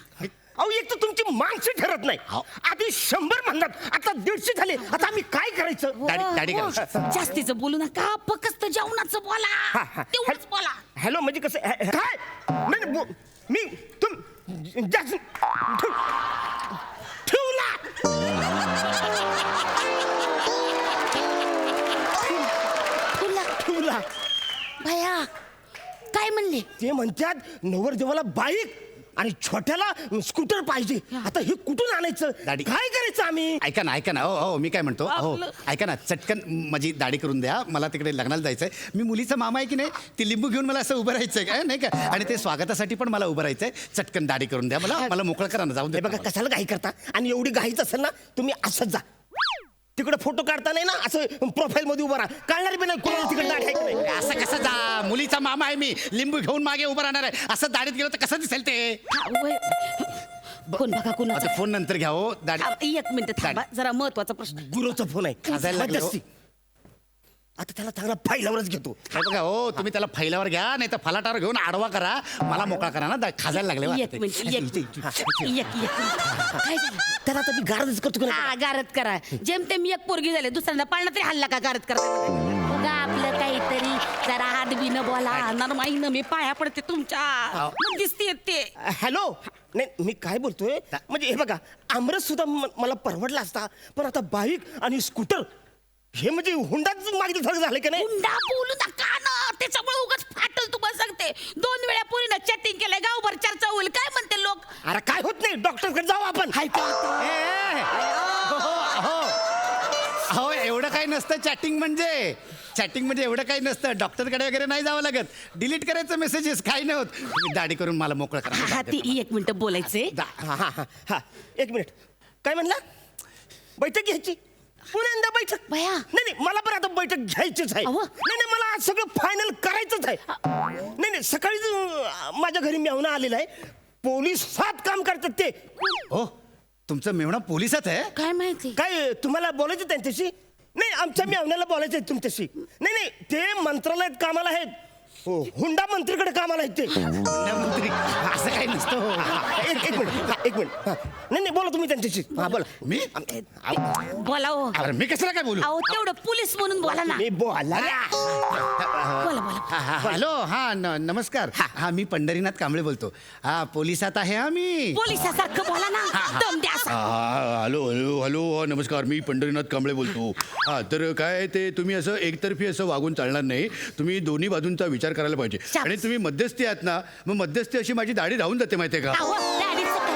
अहो एक तर तुमची माणसं ठरत नाही. आधी 100 म्हणतात, आता 150 झाले. आता आम्ही काय करायचं. दाढी हो, करा. जास्तीचं बोलू नका, फक्त जेवणाचं बोला. तेवढंच बोला. हॅलो म्हणजे कसं काय नाही मी जास्त ठेवला. ठेवला भया काय म्हणले. ते म्हणतात नवरदेवाला बाईक आणि छोट्याला स्कूटर पाहिजे. आता हे कुठून आणायचं, दाढी. काय करायचं आम्ही. ऐका ना हो मी काय म्हणतो. हो आपलं. ऐका ना चटकन माझी दाढी करून द्या, मला तिकडे लग्नाला जायचंय. मी मुलीचा मामा आहे की नाही, ती लिंबू घेऊन मला असं उभं राहायचंय काय नाही का, आणि ते स्वागतासाठी पण मला उभं राहायचंय. चटकन दाढी करून द्या, मला मोकळं करा ना, जाऊन हे दे बघा कशाला घाई करता. आणि एवढी घाईच असेल ना तुम्ही असंच जा. तिकडे फोटो काढता नाही ना असं प्रोफाईल मध्ये उभं राहा, काढणार बी नाही कोणाला तिकडे दाढी आहे की नाही. असं कसं जा, मुलीचा मामा आहे मी, लिंबू घेऊन मागे उभं राहणार आहे. असं दाढीत गेलं तर कसं दिसेल ते. कोण बघा कोणाचा. फोन नंतर घ्या हो. दाढी एक मिनिट थांबा, जरा महत्वाचा प्रश्न. गुरुचा फोन आहे. खाजायला लागले हो. मध्यस्थी. आता त्याला चांगला फाईलावरच घेतो. हे बघा हो, तुम्ही त्याला फैलावर घ्या, नाही तर फलाटावर घेऊन आडवा करा, मला मोकळा करा ना. खाजायला लागले एक मिनिट काय झालं. त्याला आता मी गारदच करतो का नाही? गारद करा. जेमतेम एक पोरगी झाले, दुसऱ्यांदा पाळणा तरी हल्ला का गारद करा. बघा आपलं काहीतरी जरा हाडबीनं बोला, नरमाईनं मी पाया पडते तुमच्या. दिसते ते. हॅलो नाही मी काय बोलतोय म्हणजे हे बघा आमरस सुद्धा मला परवडला असता, पण आता बाईक आणि स्कूटर हे म्हणजे हुंडाच मागितलं सारखं झालं की नाही. हुंडा बोलू नका ना, त्याच्यामुळे उगाच फाटल. तुम्हाला सांगते 2 वेळा पोरीनं चॅटिंग केलंय, गावभर चर्चा होईल. काय म्हणते लोक. अरे काय होत नाही, डॉक्टरकडे जाऊ आपण. हो एवढं काही नसतं चॅटिंग म्हणजे एवढं काही नसतं. डॉक्टरकडे वगैरे नाही जावं लागत, डिलीट करायचं मेसेजेस, काही नाही होत. तुम्ही दाढी करून मला मोकळं करा. हा ती 1 मिनिट बोलायचे. हा 1 मिनिट काय म्हणला. बैठक घ्यायची पुण्यांदा बैठक. बया. नाही मला पण आता बैठक घ्यायचीच आहे. अहो. नाही मला आज सगळं फायनल करायचंच आहे. नाही सकाळीच माझ्या घरी मेहुणा आलेला आहे. पोलीस 7 काम करतात ते. हो तुमचं मेहुणा पोलिसात आहे. काय माहिती. काय तुम्हाला बोलायचं त्यांच्याशी. नाही आमच्या मेहुण्याला बोलायचं आहे तुमच्याशी. नाही ते मंत्रालयात कामाला आहेत. हुंडा मंत्रीकडे कामाला आहेत ते. मंत्री असं काही नसतं हो. एक मिनिट एक मिनिट नाही नाही बोला तुम्ही त्यांच्याशी हा बोला. मी बोला हो. अरे मी कशाला काय बोलू अहो तेवढं पोलीस म्हणून बोला ना. मी बोला बोला बोला. हॅलो हा नमस्कार हा मी पंढरीनाथ कांबळे बोलतो. हा पोलिसात आहे हा मी. पोलिसासारखं बोला ना. दम द्या असं. हॅलो हॅलो हॅलो नमस्कार मी पंढरीनाथ कांबळे बोलतो. हा तर काय ते तुम्ही असं एकतर्फी असं वागून चालणार नाही. तुम्ही दोन्ही बाजूंचा विचार करायला पाहिजे. शाबास. आणि तुम्ही मध्यस्थी आहात ना मग मध्यस्थी अशी माझी दाढी राहून जाते माहितीये का. अहो, दाढीचं काय?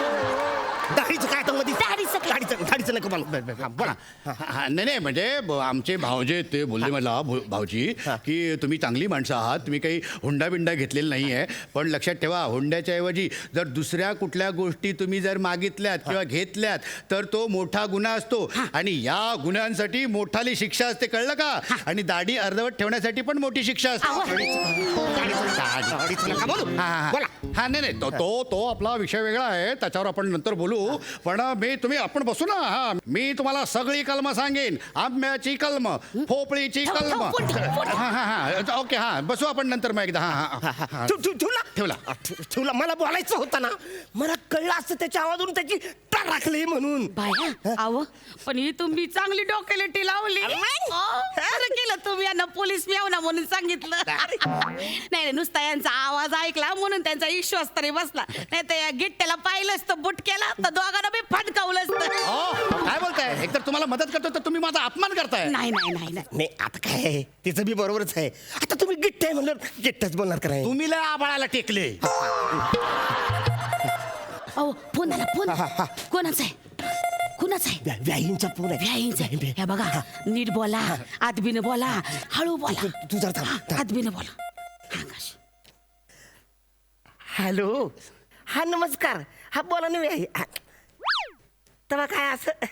दाढीचं काय आता मध्ये दाढीचं काय? दाढीचं नको मला. हा, बोला नाही नाही म्हणजे आमचे भावजे ते बोलले मला भाऊजी की तुम्ही चांगली माणसं आहात. तुम्ही काही हुंडा बिंडा घेतलेला नाही आहे. पण लक्षात ठेवा हुंड्याच्या ऐवजी जर दुसऱ्या कुठल्या गोष्टी तुम्ही जर मागितल्यात किंवा घेतल्यात तर तो मोठा गुन्हा असतो. आणि या गुन्ह्यांसाठी मोठाली शिक्षा असते कळलं का. आणि दाढी अर्धवट ठेवण्यासाठी पण मोठी शिक्षा असते. हा नाही नाही तो आपला विषय वेगळा आहे त्याच्यावर आपण नंतर बोलू. पण तुम्ही आपण बसू ना. हा मी तुम्हाला सगळी कलम सांगेन. आंब्याची कलम भोपळीची कलम. हा हा हा ओके हा बसू आपण नंतर मग एकदा. हा हा ठेवला मला बोलायचं होतं ना. मला कळलं असतं त्याच्या आवाजून त्याची टाळ राखली म्हणून. बाया अहो पण ही तुम्ही चांगली डोक्यालेटी लावली. बरं केलं तुम्ही यांना पोलीस मिळवना म्हणून सांगितलं. नाही नाही नुसता यांचा आवाज ऐकला म्हणून त्यांचा विश्वास तरी बसला. नाही तर या गिट्ट्याला पाहिलं असतं बुटक्याला तर दोघांना बी फटकावलं असतं. काय बोलताय. एकतर तुम्हाला मदत करतो तर तुम्ही माझा अपमान करताय. नाही नाही नाही नाही. नाही आता काय आहे, तिचं बी बरोबरच आहे. आता तुम्ही गिट्ट आहे म्हणलं गिट्टच बोलणार का नाही. तुम्ही लय आबाळाला टेकले. अहो फोन आला फोन. कोणाचा आहे कुणाचा आहे. व्याहींचा फोन आहे. व्याहींचा आहे. हे बघा नीट बोला आदबीनं बोला हळू बोला. तू जरा थांब. आदबीनं बोला. हा, कशी? हॅलो हा नमस्कार. हा बोला ना व्याही. तेव्हा काय असं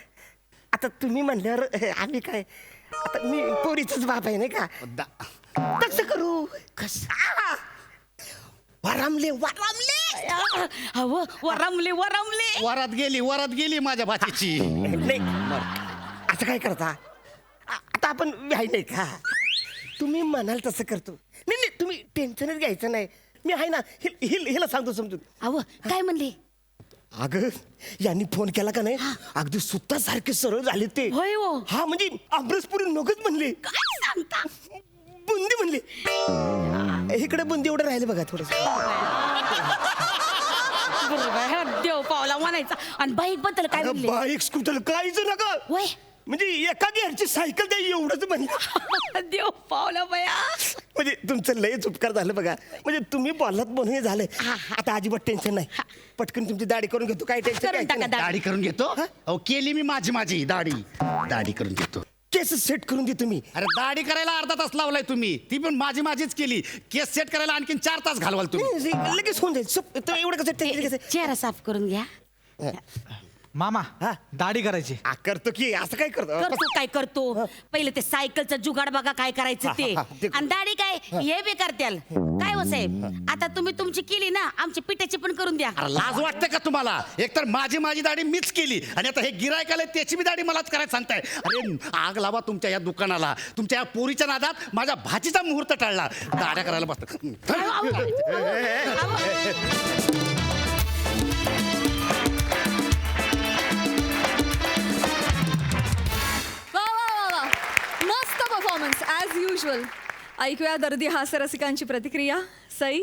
आता तुम्ही म्हणल्यावर आम्ही काय आता मी पोरीचाच बाप आहे नाही का. कसं करू कसं वरामले अहो वरमले वरात गेली माझ्या भाचीची. नाही असं काय करता. आता आपण व्याही नाही का. तुम्ही म्हणाल तसं करतो. नाही नाही तुम्ही टेन्शनच घ्यायचं नाही. मी आहे ना हिला सांगतो समजून. अहो काय म्हणले. अगं यांनी फोन केला का नाही अगदी सुद्धा सारखे सरळ झाले ते. होय हो. हा म्हणजे अमृतपुरी नकोच म्हणले. काय सांगता. बुंदी म्हणले. इकडे बुंदी एवढं राहिले बघा थोडस. देव पावला म्हणायचा. आणि बाईक बद्दल काय म्हणले. बाईक स्कूटर काहीच नका. होय म्हणजे एका गिअरची सायकल द्या एवढंच म्हणलं. देव पावला बया. म्हणजे तुमचं लयच उपकार झालं बघा. म्हणजे तुम्ही बोललात म्हणून हे झालं. आता अजिबात टेन्शन नाही. पटकन तुमची दाढी करून घेतो. काय टेन्शन करून टाका दाढी. दाढी करून घेतो. अहो केली मी माझी दाढी करून घेतो. केस सेट करून दे तुम्ही. अरे दाढी करायला अर्धा तास लावलाय तुम्ही. ती पण माझीच केली. केस सेट करायला आणखीन 4 तास घालवाल तुम्ही. लगेच होऊन जाईल. एवढं कसं टेन्शन घ्यायचं. चेहरा साफ करून घ्या. मामा हा. दाढी करायची. करतो की असं काय करतो. करतो काय करतो. पहिले ते सायकलचं जुगाड बघा काय करायचं ते. ते- आणि दाढी काय हे बी करत्याल. काय हो साहेब आता तुम्ही तुमची केली ना आमची पिठाची पण करून द्या. अरे लाज वाटते का तुम्हाला. एकतर माझी दाढी मीच केली आणि आता हे गिरायक आले त्याची बी दाढी मलाच करायला सांगताय. अरे आग लावा तुमच्या या दुकानाला. तुमच्या या पोरीच्या नादात माझ्या भाचीचा मुहूर्त टाळला. दाढ्या करायला बसतात. वा वा वा वा मस्त परफॉर्मन्स ॲज युजल. ऐकूया दर्दी हास्यरसिकांची प्रतिक्रिया. सई.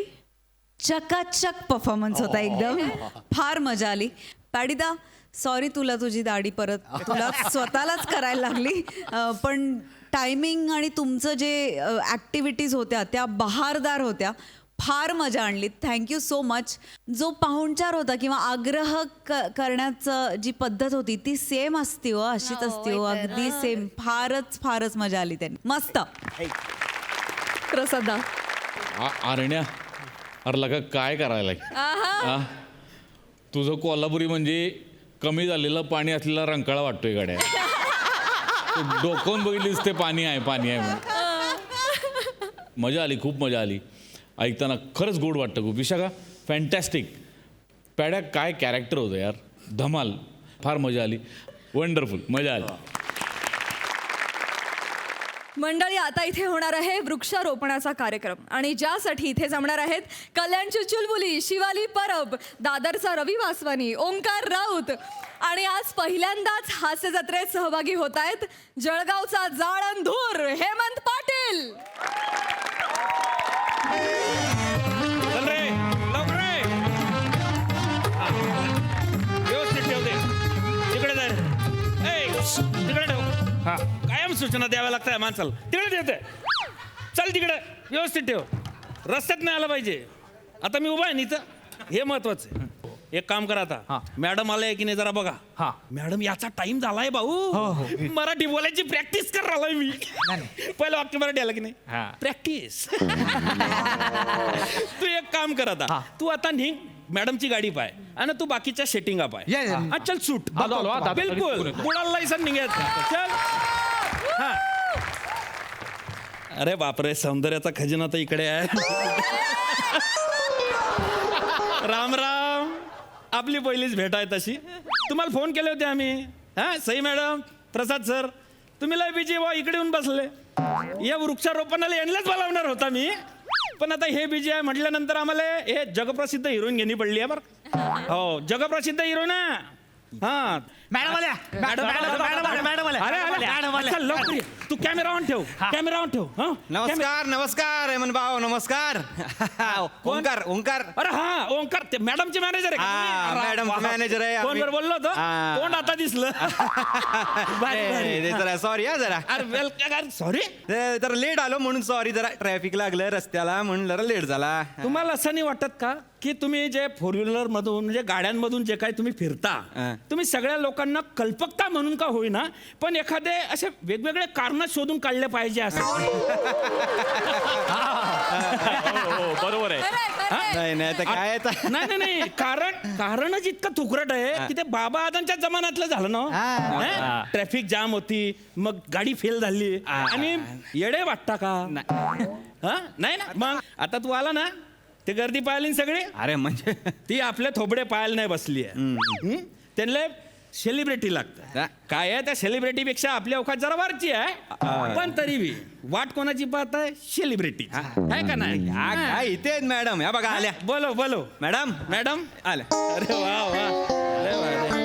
चकाचक परफॉर्मन्स होता एकदम. फार मजा आली. पॅडिदा सॉरी तुला तुझी दाढी परत तुला स्वतःलाच करायला लागली. पण टायमिंग आणि तुमचं जे ॲक्टिव्हिटीज होत्या त्या बहारदार होत्या. फार मजा आणली. Thank you so much. जो पाहुणचार होता किंवा आग्रह करण्याचं जी पद्धत होती ती सेम असते हो. अशीच असते हो. अगदी सेम. फारच मजा आली त्यांनी. मस्त. प्रसादा. आरण्या अरे लगा काय करायला. तुझं कोल्हापुरी म्हणजे कमी झालेलं पाणी असलेला रंकाळा वाटतोय गाड्या. डोकवून बघितलीस ते पाणी आहे म्हणून. मजा आली खूप मजा आली. ऐकताना खरंच गोड वाटतं खूप. विशाखा फॅन्टॅस्टिक. पॅड्या काय कॅरेक्टर होतं यार. धमाल. फार मजा आली. वंडरफुल मजा आली. मंडळी, आता इथे होणार आहे वृक्षारोपणाचा कार्यक्रम आणि ज्यासाठी इथे जमणार आहेत कल्याणची चुलबुली, शिवाली परब, दादरचा रवी वासवानी, ओंकार राऊत आणि आज पहिल्यांदाच हास्य जत्रेत सहभागी होत आहेत जळगावचा जाळंधूर हेमंत पाटील. चल रे, लवकर रे. हा. व्यवस्थित ठेव ते. तिकडे जाय रे. ए, तिकडे ठेव. हा, कायम सूचना द्याव्या लागतात माणसाला. तिकडे ठेवते. चल तिकडे, व्यवस्थित ठेव. रस्त्यात नाही आला पाहिजे. आता मी उभा आहे इथं, हे महत्वाचं आहे. एक काम करा आता, मॅडम आलाय की नाही जरा बघा. हा. मॅडम याचा टाइम झालाय भाऊ. मराठी बोलायची प्रॅक्टिस करायला मी. पहिलं वाक्य मराठी आलं की नाही, प्रॅक्टिस. तू एक काम कर आता, तू आता निघ, मॅडमची गाडी पाय आणि तू बाकीच्या सेटिंगा पाय. चल सूट. बिलकुल कुणाला लायसन निघायचं. चल. हा. अरे बापरे, सौंदर्याचा खजिना तर इकडे आहे. राम राम. आपली पहिलीच भेट आहे तशी. तुम्हाला फोन केले होते आम्ही. हा, सई मॅडम, प्रसाद सर, तुम्ही लय बिजी वा इकडे येऊन बसले. या वृक्षारोपणाला यांनाच बोलावणार होता मी, पण आता हे बिजी आहे म्हटल्यानंतर आम्हाला हे जगप्रसिद्ध हिरोईन घेणी पडली आहे बरं. हो, जगप्रसिद्ध हिरोईन. हा, मॅडम आल्या. लवकर तू कॅमेरा ऑन ठेव. कॅमेरा ऑन ठेव. हा, नमस्कार नमस्कार हेमंत भाऊ, नमस्कार. ओंकार ओंकार. अरे हा, ओंकार ते मॅडमचे मॅनेजर आहे हा, का? मॅडम वा, वा. मॅनेजर आहे. फोनवर बोललो होतो, तोंड आता दिसलं. जरा सॉरी हा जरा. अरे वेलकम. सॉरी, जरा लेट आलो म्हणून सॉरी. जरा ट्रॅफिक लागलं रस्त्याला म्हणून जरा लेट झाला. तुम्हाला असं नाही वाटत का की तुम्ही जे फोर व्हीलर मधून म्हणजे गाड्यांमधून जे काही तुम्ही फिरता, तुम्ही सगळ्या लोकांना कल्पकता म्हणून का होईना पण एखादे असे वेगवेगळे कारण शोधून काढले पाहिजे असं. बरोबर आहे. नाही नाही तर काय नाही नाही कारणच इतकं तुकरट आहे की ते बाबा आदांच्या जमान्यातलं झालं ना. ट्रॅफिक जाम होती, मग गाडी फेल झाली आणि येडे वाटता का? हा, नाही ना. मग आता तू आला ना, ते गर्दी पाहिली सगळी. अरे म्हणजे ती आपले थोबडे पाहायला नाही बसली आहे. त्यांना सेलिब्रिटी लागतं. काय आहे, त्या सेलिब्रिटीपेक्षा आपली अवकाश जरा वरची आहे, पण तरी बी वाट कोणाची पाहत आहे? सेलिब्रिटी आहे का नाही? काय इथे आहेत मॅडम. या बघा आल्या. बोलो बोलो. मॅडम मॅडम आल्या. अरे वा वा. अरे वा रे.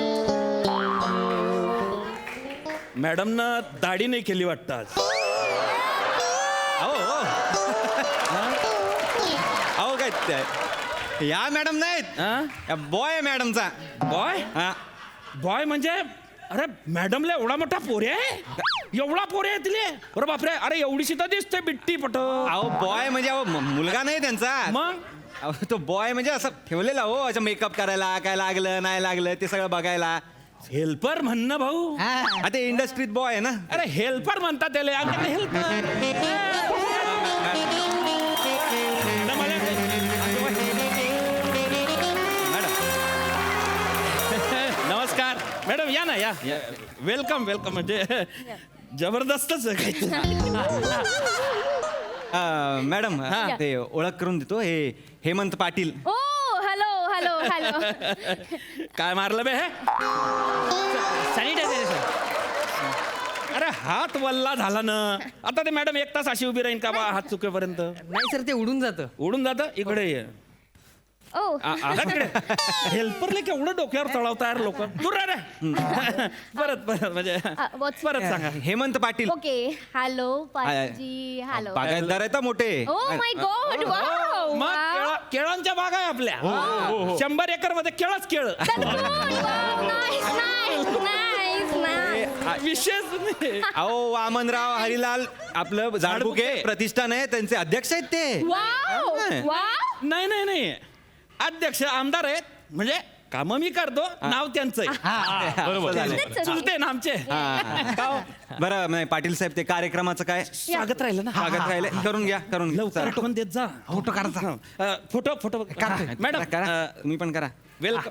मॅडमनं दाढी नाही केली वाटतं आज. अहो काय या मॅडम नाहीत, बॉय मॅडमचा. बॉय? बॉय म्हणजे अरे मॅडमला एवढा मोठा पोरे आहे? एवढा पोरे आहे तिले? अरे बापरे. अरे एवढीशी तर दिसते बिट्टी पट. अहो बॉय म्हणजे अहो मुलगा नाही त्यांचा. मग अहो तो बॉय म्हणजे असं ठेवलेला हो, असं मेकअप करायला, काय लागलं नाही लागलं ते सगळं बघायला. हेल्पर म्हणणं भाऊ. आता इंडस्ट्रीत बॉय आहे ना. अरे हेल्पर म्हणतात त्याला. हेल्पर. नमस्कार मॅडम, या ना, या. Welcome welcome. म्हणजे जबरदस्तच आहे. मॅडम ते ओळख करून देतो. हे हेमंत पाटील. ओ हॅलो हॅलो हॅलो. काय मारलं बे हे? सॅनिटायझर. अरे हात वल्ला झाला ना. आता ते मॅडम 1 तास अशी उभी राहीन का बा हात चुकेपर्यंत? नाही सर, ते उडून जातं. उडून जातं. इकडे ये. हेल्परला केवढं डोक्यावर चढवता यार लोक. दूर रे. परत परत म्हणजे परत सांगा. हेमंत पाटील. ओके. हॅलो पाटीलजी. हॅलो. बागायतदार आहेत मोठे. ओ माय गॉड. वाव. मग केळांच्या बागा आहे आपल्या. 100 एकर मध्ये केळच केळ. विशेष नाही. अहो वामनराव हरिलाल आपलं झाडबुके प्रतिष्ठान आहे, त्यांचे अध्यक्ष आहेत ते. नाही नाही नाही, अध्यक्ष आमदार आहेत. म्हणजे काम मी करतो, नाव त्यांचं आहे. बरोबर. चुलते ना आमचे. बरं नाही पाटील साहेब, ते कार्यक्रमाचं काय? स्वागत राहिलं ना. स्वागत राहिले. करून घ्या करून घ्या. लवकर आठवण देत जा. फोटो काढता. फोटो फोटो मॅडम करा. तुम्ही पण करा. वेलकम.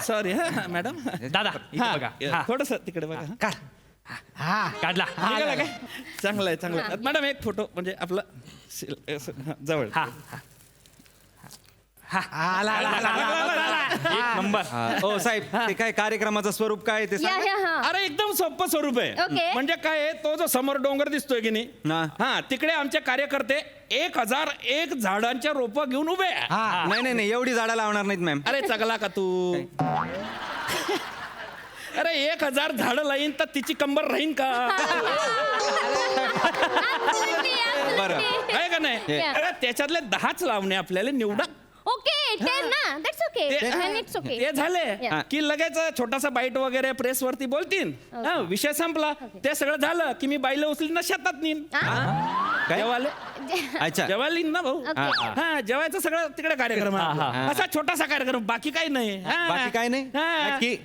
सॉरी हा मॅडम. दादा इथे बघा. थोडस तिकडे बघा. काढला. निघाला काय? चांगलं आहे चांगलं आहे. मॅडम एक फोटो म्हणजे आपलं जवळ. एक नंबर. हो साहेब ते काय कार्यक्रमाचं स्वरूप काय ते या सांगा. या हा अरे एकदम सोपं स्वरूप आहे. ओके. म्हणजे काय आहे, तो जो समोर डोंगर दिसतोय की नाही, हा. हा तिकडे आमचे कार्यकर्ते 1001 झाडांच्या रोप घेऊन उभे आहे. नाही नाही एवढी झाडं लावणार नाहीत मॅम. अरे चगला का तू? अरे 1000 झाडं लाईन तर तिची कंबर राहीन का? बरं. आहे का नाही? Yeah. अरे त्याच्यातले 10च लावणे आपल्याला निवडा. ओके 10 ना दॅट्स ओके इट्स ओके ते झाले Yeah. की लगेच छोटासा बाईट वगैरे प्रेस वरती बोलतील. हा, विषय संपला. ते सगळं झालं की मी बाईला उचली ना शेतात नेईन. काय? जेवाले अच्छा जेवायला येईन ना भाऊ. Okay. हा जेवायचं सगळं तिकडे कार्यक्रम आहे. असा छोटासा कार्यक्रम, बाकी काही नाही. हा. बाकी काय नाही हा. नक्की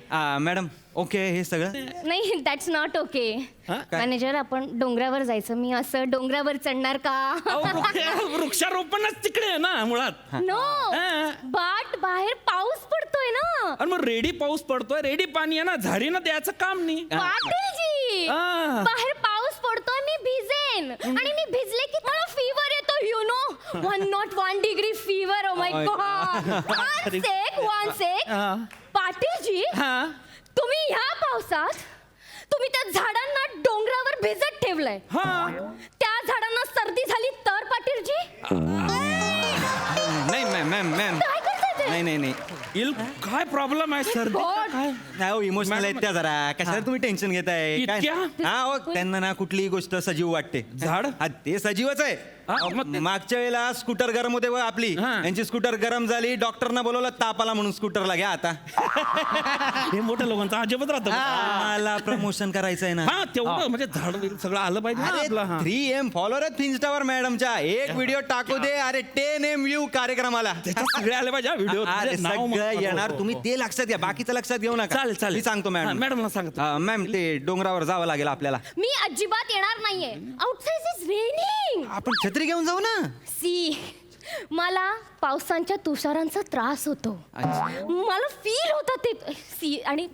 मॅडम ओके हे सगळं नाही दॅट्स नॉट ओके हा? मॅनेजर आपण डोंगरावर जायचं मी असं डोंगरावर चढणार का अहो, वृक्षारोपणच तिकडे आहे ना मुळात. नो हा. बट बाहेर पाऊस पडतोय ना आणि मग रेडी पाऊस पडतोय, रेडी पाणी आहे ना, झाडीनं द्यायचं काम नाही. पाटीलजी हा. बाहेर पाऊस पडतोय मी भिजेन आणि मी भिजले की मला फीवर येतो you know 101 degree fever oh my god one sec हा. पाटीलजी हा. तुम्ही ह्या पावसात तुम्ही त्या झाडांना डोंगरावर भिजत ठेवलंय हा. त्या झाडांना सर्दी झाली तर पाटीलजी नाही मॅम मॅम मॅम काय करताय ते? नाही नाही नाही काय प्रॉब्लेम आहे सर? God. नाही हो इमोशनल आहेत त्या जरा कशाला तुम्ही टेन्शन घेताय काय इतक्या? हा हो त्यांना ना कुठलीही गोष्ट सजीव वाटते झाड? हा, ते सजीवच आहे हा, अहो, मग ते- मागच्या वेळेला स्कूटर गरम होते बघ आपली हा. यांची स्कूटर गरम झाली डॉक्टरना बोलवलं ताप आला म्हणून स्कूटरला घ्या आता हे मोठ्या लोकांचं अजिबात राहतं. मला प्रमोशन करायचं आहे ना हा तेवढं म्हणजे झाड वगैरे सगळं आलं पाहिजे ना आपलं. हा. 3M फॉलोअर आहेत फिन्स्टावर मॅडमच्या एक व्हिडिओ टाकू दे अरे 10M व्ह्यू कार्यक्रमाला त्याच्यात सगळे आले पाहिजे व्हिडिओ. अरे सगळं येणार तुम्ही ते लक्षात घ्या बाकीचं लक्षात घेऊ नका चालेल चालेल मी सांगतो हा, मॅडम मॅडमला सांगतो. मॅम ते डोंगरावर जावं लागेल आपल्याला मी अजिबात येणार नाहीये आउटसाइड इज रेनिंग आपण छत्री घेऊन जाऊ ना सी मला पावसांच्या तुषारांचा त्रास होतो मला फील होतं ते सी आणि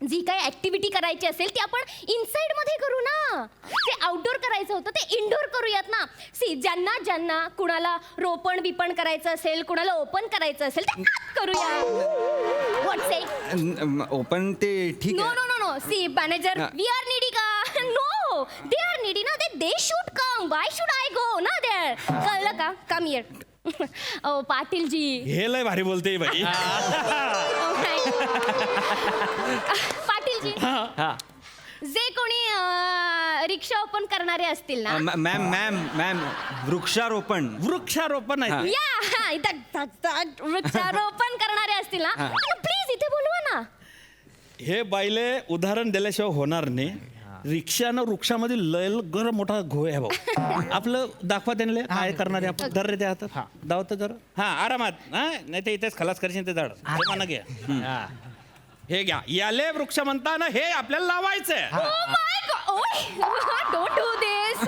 जी काही ऍक्टिव्हिटी करायची असेल ती आपण इनसाइड मध्ये करू ना ते आउटडोर करायचं होतं ते इनडोर करूयात ना सी ज्यांना ज्यांना कुणाला रोपण बिपण करायचं असेल कुणाला ओपन करायचं असेल ते व्हॉट्स व्हॉट्सएप ओपन ते ठीक नो आहे no no no see manager we are needy का नो दे आर नीडी ना they should come why should I go ना देअर कळलं का कम हिअर ओ पाटीलजी हे लय भारी बोलते बाई. पाटीलजी जे कोणी रिक्षा ओपन करणारे असतील ना मॅम मॅम मॅम वृक्षारोपण वृक्षारोपण आहे. या इथं वृक्षारोपण करणारे असतील ना प्लीज इथे बोलवा ना हे बाईले उदाहरण दिल्याशिवाय होणार नाही. रिक्षानं वृक्षामध्ये लय गरम मोठा घोय आहे भाऊ. आपलं दाखवा त्यांना काय करणारे आपण. धर रे त्या हातात दावत जरा. हा आरामात. हा नाही ते इथेच खलास करशील ते झाड. हे म्हणा घ्या. हे घ्या याले वृक्ष म्हणताना हे आपल्याला लावायचंय. Oh my God! Don't do this.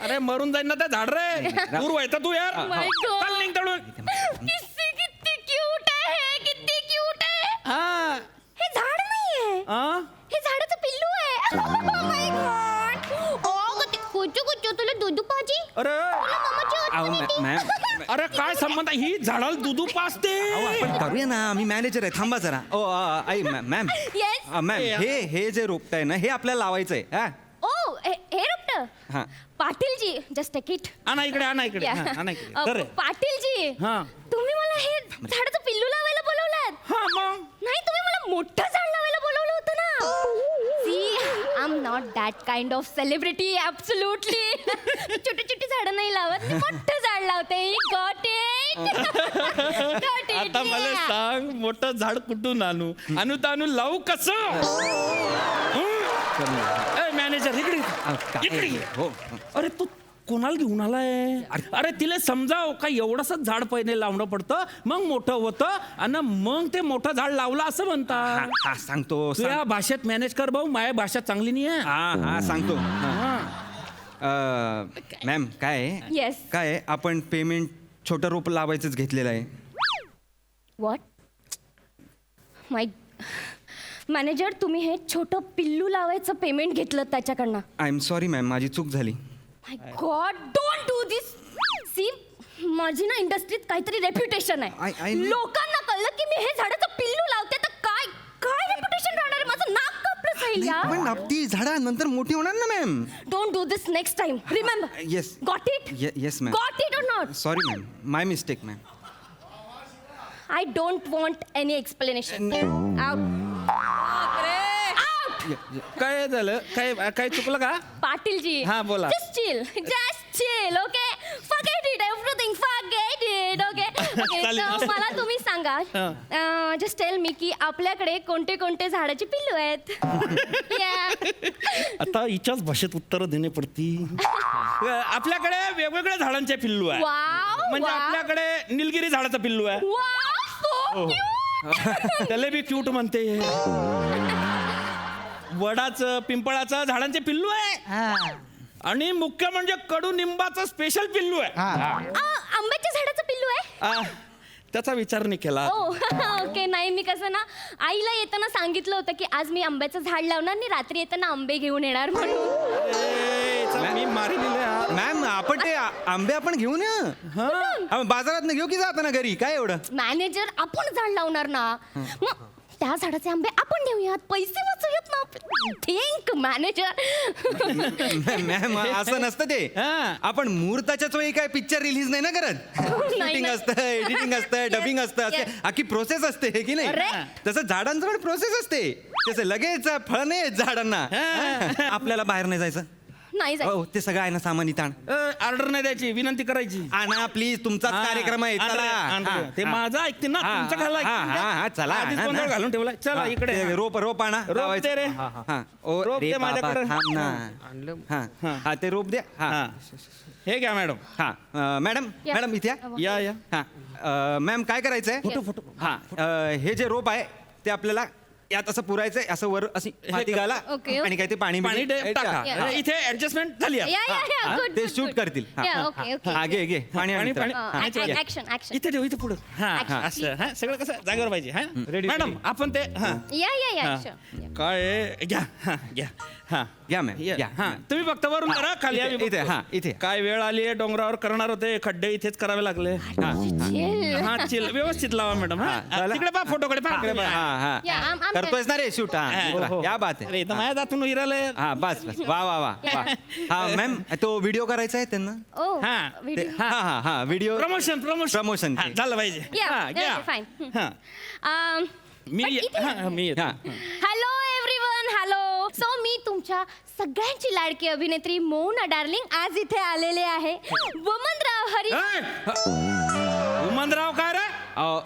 अरे मरून जाईन ना ते झाड रे. दूर व्हायचं तू यार. My God. चल निघ तडून. किती क्यूट आहे किती क्यूट आहे हा. हे झाड नाहीये हा? हे झाडाचं पिल्लू आहे Oh my God. कुचू कुचू तुला दूध पाहिजे अरे तुला मामाची अहो, आठवण येते? मॅम अरे काय संबंध आहे? ही झाडाला दुधू पाजते. आपण करूया ना मी मॅनेजर आहे थांबा जरा ओ आई मॅम Yes. मॅम हे जे रोपट आहे ना हे आपल्याला लावायचंय हा ओ हे रोपट हा. पाटीलजी जस्ट टेक इट आणा इकडे आणा इकडे. हा, आणा इकडे. धर रे. पाटीलजी हा. तुम्ही मला हे झाडाचं पिल्लू लावायला बोलवलं हा मग नाही तुम्ही मला मोठं झाड लावायला बोलवलं होतं ना see I am not that kind of celebrity absolutely छोटी छोटी झाडं नाही लावत मी मोठं झाड लावते गॉट इट आता मला सांग मोठं झाड कुठून आणू तर आणू लावू कसं? मॅनेजर इकडे इकडे ये. हो अरे तू कोणाला घेऊन आलाय? अरे तिला समजाव का एवढंच झाड पहिले लावणं पडतं मग मोठं होतं आणि मग ते मोठं झाड लावलं असं म्हणतात. हा सांगतो तू या भाषेत मॅनेज कर भाऊ. माझ्या भाषा चांगली नाही आहे. हा सांगतो मॅम काय Yes. काय आपण पेमेंट छोटं रोप लावायचंच घेतलेलं आहे. व्हॉट माय मॅनेजर तुम्ही हे छोटं पिल्लू लावायचं पेमेंट घेतलं त्याच्याकडनं आय एम सॉरी मॅम माझी चूक झाली. My god don't do this see माझी ना इंडस्ट्रीत काहीतरी रेप्युटेशन आहे I know. लोकांना कळलं की मी हे झाडाचं पिल्लू लावते तर काय काय रेप्युटेशन राहणार आहे? माझं नाक कापलं जाईल नाही, पण यार. ती झाडं नंतर मोठी होणार ना ma'am. Don't do this next time remember. Yes. Got it. Yes ma'am. Got it or not. Sorry ma'am, my mistake ma'am. I don't want any explanation. काय झालं? काय चुकलं का? पाटीलजी. हा, बोला. Just chill, okay? Forget it, everything, forget it, okay? Okay, चालेल. तर मला तुम्ही सांगा, जस्ट टेल मी की आपल्याकडे कोणते कोणते झाडाची पिल्लू आहेत? Yeah. आता हिच्याच भाषेत उत्तरं देणे पडती. आपल्याकडे वेगवेगळ्या झाडांचे पिल्लू आहे. Wow, म्हणजे wow. आपल्याकडे निलगिरी झाडाचं पिल्लू आहे. Wow, so cute. त्याला बी क्यूट म्हणते. वडाचं पिंपळाचं झाडांचे पिल्लू आहे. आणि मुख्य म्हणजे कडुनिंबाचं स्पेशल पिल्लू आहे. आंब्याच्या झाडाचं पिल्लू आहे? त्याचा विचार नाही केला. ओके. नाही, मी कसं ना आईला येताना सांगितलं होतं की आज मी आंब्याचं झाड लावणार आणि रात्री येताना आंबे घेऊन येणार म्हणून. मी मारलेलं मॅम आपण ते आंबे आपण घेऊन या बाजारात घेऊ की जाताना घरी काय एवढं. मॅनेजर आपण झाड लावणार ना, मग त्या झाडाचे आंबे आपण नेऊयात, पैसे वाचूयात ना. Think manager. मॅम असं नसतं ते. आपण मुहूर्ताच्याच वेळी काय पिक्चर रिलीज नाही ना करत. शूटिंग असतं, एडिटिंग असतं, डबिंग असतं, असे अख्खी प्रोसेस असते हे की नाही. Correct. तसं झाडांचं पण प्रोसेस असते. तसं लगेच फळ नाही येत झाडांना. आपल्याला बाहेर नाही जायचं. नाही जायचं. हो ते सगळं आहे ना सामान इथं आण. ऑर्डर नाही द्यायची, विनंती करायची. आणा प्लीज, तुमचाच कार्यक्रम आहे. चला ते माझं ऐकते ना, तुमचं घाला ऐकते. चला आधीच गोंधळ घालून ठेवलाय. चला इकडे ते रोप आणा. रोप लावायचं. दे रे. हा. ओ, रोप रे दे बाबा, माझ्याकडे. थांब ना. हा ते रोप द्या. हा. हे घ्या मॅडम. हा मॅडम या. मॅडम इथे या. या. हा मॅम काय करायचंय. फोटो. हा हे जे रोप आहे ते आपल्याला यात असं पुरायचंय, असं वर अशी माती घाला ओके. आणि काय ते पाणी पाणी बिणी- टाका. या. इथे ऍडजस्टमेंट झाली आहे. या गुड. ते शूट करतील. हा, ओके ओके. हा घे पाणी आण पाणी मित्रा. Action action. इथे ठेव, इथे पुढे. हा Action. असं. हा सगळं कसं जागेवर पाहिजे. हा Ready, मॅडम ready. आपण ते हा या हा. sure. काय आहे? घ्या. हा घ्या. हा घ्या मॅम या. घ्या. हा तुम्ही फक्त वरून करा, खाली इथे- आम्ही इथे, बघतो. हा, इथे. काय वेळ आली आहे, डोंगरावर करणार होते, खड्डे इथेच करावे लागले. Chill. हा चिल व्यवस्थित लावा मॅडम. हा झालं? तिकडे पहा, फोटोकडे पहा. हा या, हा I'm- करतोयस ना रे शूट. हा हो, हो. या बात आहे. अरे इथं माझ्या दातून हिराले. हा बस वा वा वा वा. हा मॅम तो व्हिडिओ करायचा आहे त्यांना. Oh, हा. video. हा हा हा व्हिडिओ प्रमोशन Promotion. हा, झालं पाहिजे. Yeah, हा, घ्या. okay, fine. हा. मी हा, मी येतो. हा. Hello everyone, hello. सो मी तुमच्या सगळ्यांची लाडकी अभिनेत्री मोना डार्लिंग आज इथे आलेले आहे. वमनराव हरी. उमनराव काय रे?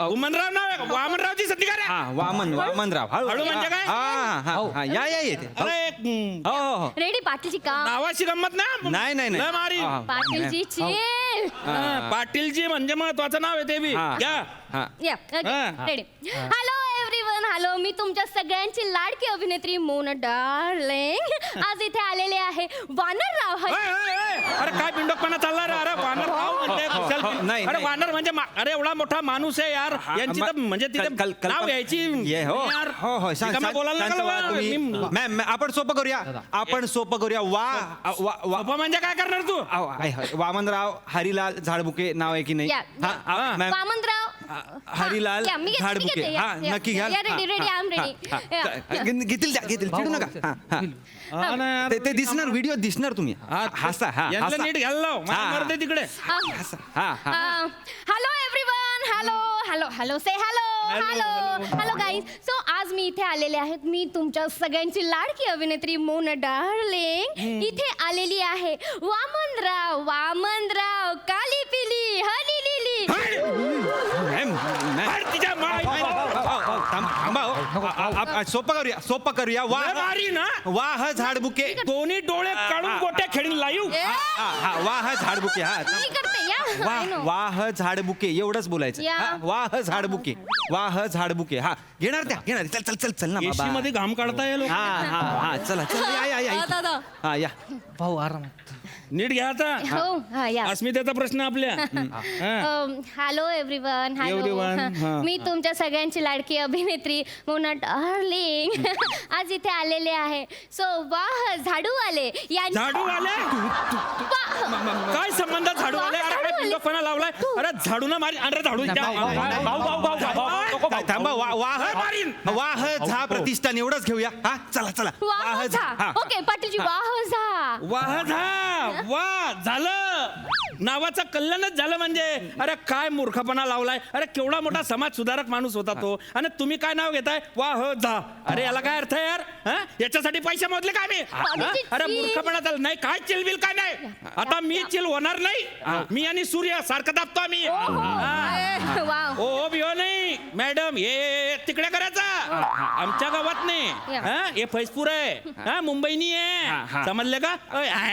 उमनराव नाव आहे. वामनरावची संधी काय रे? हा वामनराव हळू म्हणजे काय? हा हा हा या येते. अरे हो हो हो. रेडी पाटीलची का? नावाची गंमत ना. नाही नाही लय नाही मारी. हा, पाटीलजी चिल. पाटीलजी म्हणजे महत्वाचं नाव आहे ते बी. हा. घ्या. हा. या हा. रेडी. Hello everyone, hello. मी तुमच्या सगळ्यांची लाडकी अभिनेत्री मोना डार्लिंग आज इथे आलेले आहे. वानरराव हरी. अरे काय पिंडोकपणा चालला रे? अरे वानरराव म्हणते कुशल. नाही, अरे नाही. वानर म्हणजे अरे एवढा मोठा माणूस आहे यार. यांची तर म्हणजे तिथे नाव घ्यायची. ये हो यार. हो हो शांत रिकामा बोलायला शांत लागला व्हा बा. तुम्ही. मी- मॅम आपण सोपं करूया. बाबा म्हणजे काय करणार तू? वामनराव हरिलाल झाडबुके नाव आहे की नाही. या. हा मॅम वामनराव. हरिलाल या, मी घेते, मी झाडबुके. घेते. हा या, नक्की या, घ्या. या, ready, ready, I'm ready. या. घेतील चिडू नका. हा, हा. ते दिसणार व्हिडिओ दिसणार तुम्ही. हसा हा यांना हसा. नीट घाल लाव. मला हा. मरू दे तिकडे. हसा. हा हा हॅलो एव्हरीवन, हॅलो हॅलो से हॅलो गाईज. सो आज मी इथे आलेले आहेत. मी तुमच्या सगळ्यांची लाडकी अभिनेत्री मोना डार्लिंग इथे आलेली आहे. वामनराव काली पिली हली लिली. मॅम अरे तिच्या सोपं करूया मारी ना. वाह झाडबुके. दोन्ही डोळे काढून गोट्या खेळून लाईव. वाह झाडबुके. हा मी करते या. I know. वाह झाडबुके एवढंच बोलायचं. या. हा, वाह झाडबुके. वाह झाडबुके. हा घेणार त्या घेणार. चल चल चल चल ना एसी बाबा. मध्ये घाम काढताय लोक. हा हा हा चला चला या दादा हा या. भाऊ आरामात. नीट घ्या आता. हो हा या. अस्मितेचा प्रश्न आपल्या. हॅलो एव्हरीवन, Everyone, हा. मी तुमच्या सगळ्यांची लाडकी अभिनेत्री मोना डार्लिंग आज इथे आलेले आहे. सो वाह झाडू आले झाडू आले. काय संबंध झाडू आले? अरे काय मूर्खपणा लावलाय. अरे झाडू ना मारी. अरे झाडू थांबा वाह झा प्रतिष्ठान एवढंच घेऊया. हा चला चला वाह झा. ओके पाटीलजी वाह झा. वाह झा. वा झालं. नावाचं कल्याणच झालं म्हणजे. अरे काय मूर्खपणा लावलाय. अरे केवढा मोठा समाज सुधारक माणूस होता तो, आणि तुम्ही काय नाव घेताय वाह झा. अरे याला काय अर्थ आहे यार. याच्यासाठी पैसे मोजले काय मी. अरे मूर्खपणा झाला नाही. काय चिलबिल काय नाही. आता मी चिल होणार नाही. मी आणि सूर्य सारखं दाबतो आम्ही. ओ बिओ नाही मॅडम. हे तिकडे करायचा. आमच्या गावात नाही. हे फैजपूर आहे. मुंबई नाही आहे. समजले का.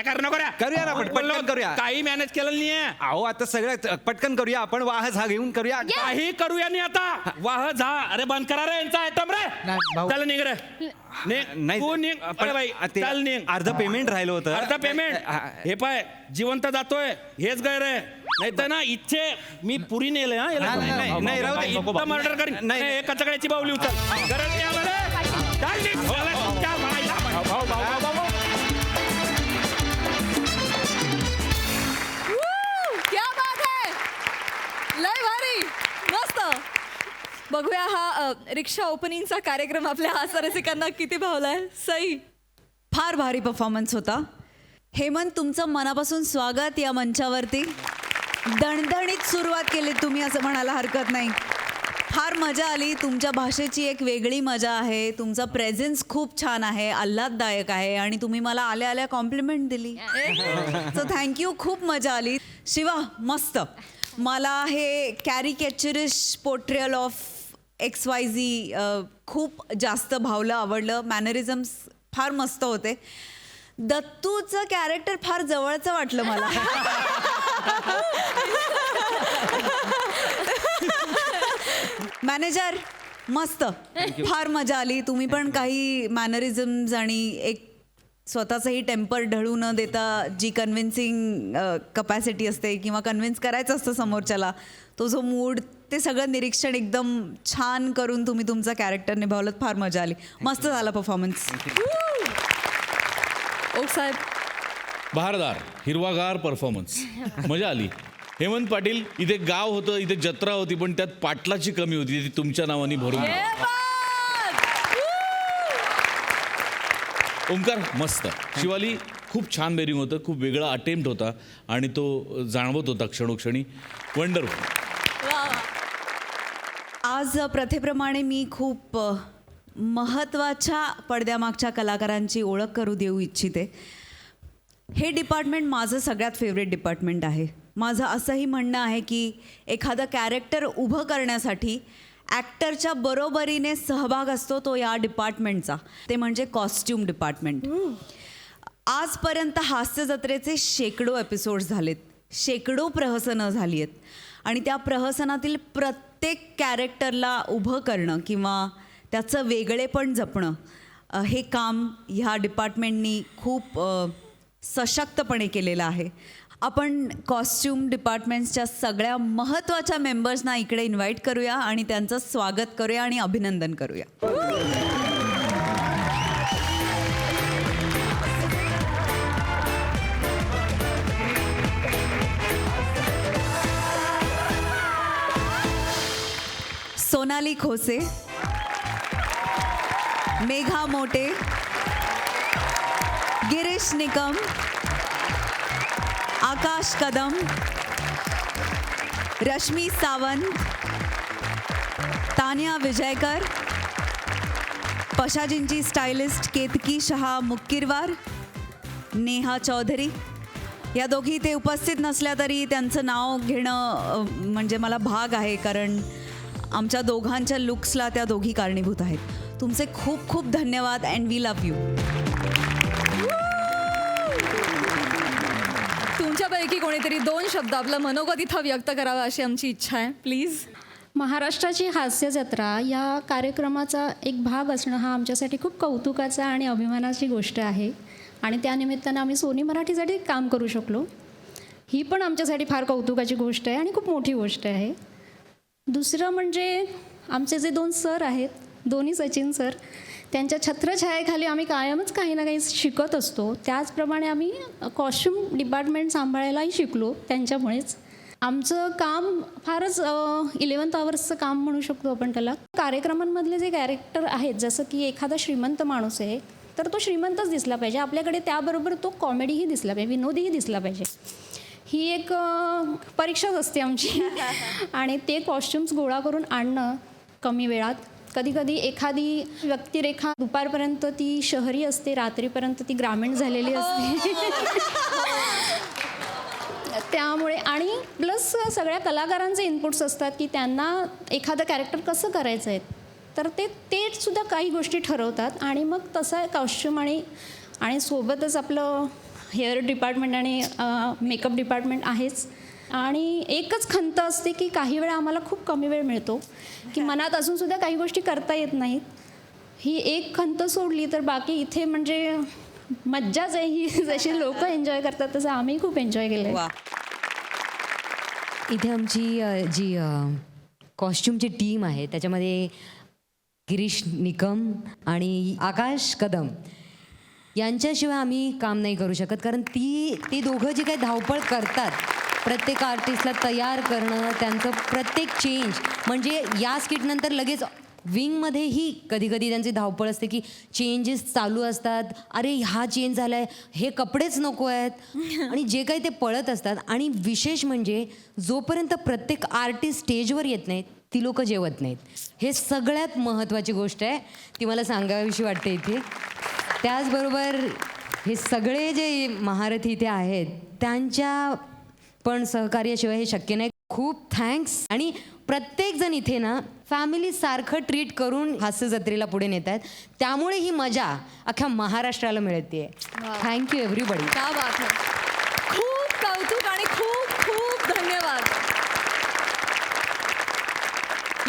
करणं करूया ना पटकन करूया. काही मॅनेज केलं नाहीये. अहो आता सगळं पटकन करूया. आपण वाह झा घेऊन करूया. काही करूया नाही आता. वाह झा. अरे बंद करा रे यांचा आयटम रे. चल निघ रे. तू निघ. अरे बाई चल निघ. अर्ध पेमेंट राहिलं होतं. अर्ध पेमेंट. हे पाय जिवंत जातोय हेच गैर आहे. नाही तर ना इच्छे मी पुरी नेले. नाही राहू दे. मर्डर करीन. नाही कचकड्याची बावली उचल. गरज नाही आम्हाला. चल निघ. तुमच्या माईला. क्या बात है. लय भारी. मस्त. बघूया हा रिक्षा ओपनिंगचा कार्यक्रम आपल्या हास्यरसिकांना किती भावलाय. सई. फार भारी परफॉर्मन्स होता. हेमंत, तुमचं मनापासून स्वागत या मंचावरती. दणदणीत सुरुवात केली तुम्ही असं म्हणायला हरकत नाही. फार मजा आली. तुमच्या भाषेची एक वेगळी मजा आहे. तुमचा प्रेझेन्स खूप छान आहे, आल्हाददायक आहे, आणि तुम्ही मला आल्या आल्या कॉम्प्लिमेंट दिली. So thank you. खूप मजा आली. शिवा मस्त. मला हे कॅरिकेचरिश पोर्ट्रेयल ऑफ XYZ खूप जास्त भावलं, आवडलं. मॅनरिझम्स फार मस्त होते. दत्तूचं कॅरेक्टर फार जवळचं वाटलं मला. मॅनेजर मस्त. फार मजा आली. तुम्ही पण काही मॅनरिझम्स आणि एक स्वतःचंही टेम्पर ढळू न देता जी कन्व्हिन्सिंग कपॅसिटी असते किंवा कन्व्हिन्स करायचं असतं समोरच्याला, तो जो मूड, ते सगळं निरीक्षण एकदम छान करून तुम्ही तुमचा कॅरेक्टर निभावलं. फार मजा आली. मस्त झाला परफॉर्मन्स. ओक साहेब. बहारदार हिरवागार परफॉर्मन्स. मजा आली. हेमंत पाटील, इथे गाव होतं, इथे जत्रा होती, पण त्यात पाटलाची कमी होती. ती तुमच्या नावाने भरून. ओंकार मस्त. शिवाली खूप छान बेरिंग होतं. खूप वेगळा अटेम्प्ट होता आणि तो जाणवत होता क्षणोक्षणी. वंडरफुल. आज प्रथेप्रमाणे मी खूप महत्त्वाच्या पडद्यामागच्या कलाकारांची ओळख करू देऊ इच्छिते. हे डिपार्टमेंट माझं सगळ्यात फेवरेट डिपार्टमेंट आहे. माझं असंही म्हणणं आहे की एखादं कॅरेक्टर उभं करण्यासाठी ॲक्टरच्या बरोबरीने सहभाग असतो तो या डिपार्टमेंटचा. ते म्हणजे कॉस्ट्यूम डिपार्टमेंट. आजपर्यंत हास्य जत्रेचे शेकडो एपिसोड्स झालेत, शेकडो प्रहसनं झाली आहेत, आणि त्या प्रहसनातील प्रत्येक कॅरेक्टरला उभं करणं किंवा त्याचं वेगळेपण जपणं, हे काम ह्या डिपार्टमेंटनी खूप सशक्तपणे केलेलं आहे. आपण कॉस्ट्यूम डिपार्टमेंट्सच्या सगळ्या महत्त्वाच्या मेंबर्सना इकडे इन्व्हाइट करूया आणि त्यांचं स्वागत करूया आणि अभिनंदन करूया. सोनाली खोसे, मेघा मोटे, गिरीश निकम, आकाश कदम, रश्मी सावंत, तान्या विजयकर, पशाजींची स्टायलिस्ट केतकी शहा मुक्कीरवार, नेहा चौधरी. या दोघी ते उपस्थित नसल्या तरी त्यांचं नाव घेणं म्हणजे मला भाग आहे, कारण आमच्या दोघांच्या लुक्सला त्या दोघी कारणीभूत आहेत. तुमचे खूप खूप धन्यवाद अँड वी लव्ह यू. तुमच्यापैकी कोणीतरी 2 शब्द आपलं मनोगत इथं व्यक्त करावं अशी आमची इच्छा आहे. प्लीज. महाराष्ट्राची हास्य जत्रा या कार्यक्रमाचा एक भाग असणं हा आमच्यासाठी खूप कौतुकाचा आणि अभिमानाची गोष्ट आहे, आणि त्यानिमित्तानं आम्ही सोनी मराठीसाठी काम करू शकलो. ही पण आमच्यासाठी फार कौतुकाची गोष्ट आहे आणि खूप मोठी गोष्ट आहे. दुसरं म्हणजे आमचे जे 2 सर आहेत, दोन्ही सचिन सर, त्यांच्या छत्रछायेखाली आम्ही कायमच काही ना काही शिकत असतो. त्याचप्रमाणे आम्ही कॉस्ट्यूम डिपार्टमेंट सांभाळायलाही शिकलो त्यांच्यामुळेच. आमचं काम फारच 11th आवर्सचं काम म्हणू शकतो आपण त्याला. कार्यक्रमांमधले जे कॅरेक्टर आहेत, जसं की एखादा श्रीमंत माणूस आहे तर तो श्रीमंतच दिसला पाहिजे आपल्याकडे, त्याबरोबर तो कॉमेडीही दिसला पाहिजे, विनोदीही दिसला पाहिजे. ही एक परीक्षाच असते आमची. आणि ते कॉस्ट्युम्स गोळा करून आणणं कमी वेळात. कधी कधी एखादी व्यक्तिरेखा दुपारपर्यंत ती शहरी असते, रात्रीपर्यंत ती ग्रामीण झालेली असते. त्यामुळे आणि प्लस सगळ्या कलाकारांचे इनपुट्स असतात की त्यांना एखादं कॅरेक्टर कसं करायचं आहे, तर ते सुद्धा काही गोष्टी ठरवतात. आणि मग तसा कॉस्ट्युम आणि सोबतच आपलं हेअर डिपार्टमेंट आणि मेकअप डिपार्टमेंट आहेच. आणि एकच खंत असते की काही वेळा आम्हाला खूप कमी वेळ मिळतो की मनात अजूनसुद्धा काही गोष्टी करता येत नाहीत. ही एक खंत सोडली तर बाकी इथे म्हणजे मज्जाच आहे. ही जशी लोक एन्जॉय करतात तसं आम्ही खूप एन्जॉय केलं आहे. इथे आमची जी कॉस्ट्युमची टीम आहे त्याच्यामध्ये गिरीश निकम आणि आकाश कदम यांच्याशिवाय आम्ही काम नाही करू शकत. कारण ती दोघं जी काही धावपळ करतात प्रत्येक आर्टिस्टला तयार करणं, त्यांचं प्रत्येक चेंज, म्हणजे या स्किटनंतर लगेच विंगमध्येही कधी कधी त्यांची धावपळ असते की चेंजेस चालू असतात. अरे हा चेंज झाला आहे, हे कपडेच नको आहेत, आणि जे काही ते पळत असतात. आणि विशेष म्हणजे जोपर्यंत प्रत्येक आर्टिस्ट स्टेजवर येत नाहीत ती लोक जेवत नाहीत. हे सगळ्यात महत्त्वाची गोष्ट आहे, ती मला सांगावीशी वाटते इथे. त्याचबरोबर हे सगळे जे महारथी इथे आहेत त्यांच्या पण सहकार्याशिवाय हे शक्य नाही. खूप थँक्स. आणि प्रत्येकजण इथे ना फॅमिलीसारखं ट्रीट करून हास्य जत्रेला पुढे नेत आहेत, त्यामुळे ही मजा अख्ख्या महाराष्ट्राला मिळते. Thank you everybody. क्या बात है. खूप कौतुक आणि खूप खूप धन्यवाद.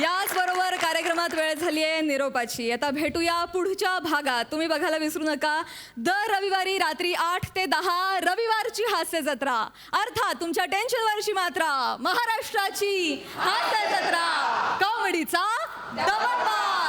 याचबरोबर कार्यक्रमात वेळ झाली आहे निरोपाची. आता भेटूया पुढच्या भागात. तुम्ही बघायला विसरू नका दर रविवारी रात्री 8 ते 10 रविवारची हास्य जत्रा, अर्थात तुमच्या टेन्शनवरची मात्रा, महाराष्ट्राची हास्य जत्रा, कॉमेडीचा दमनबाज.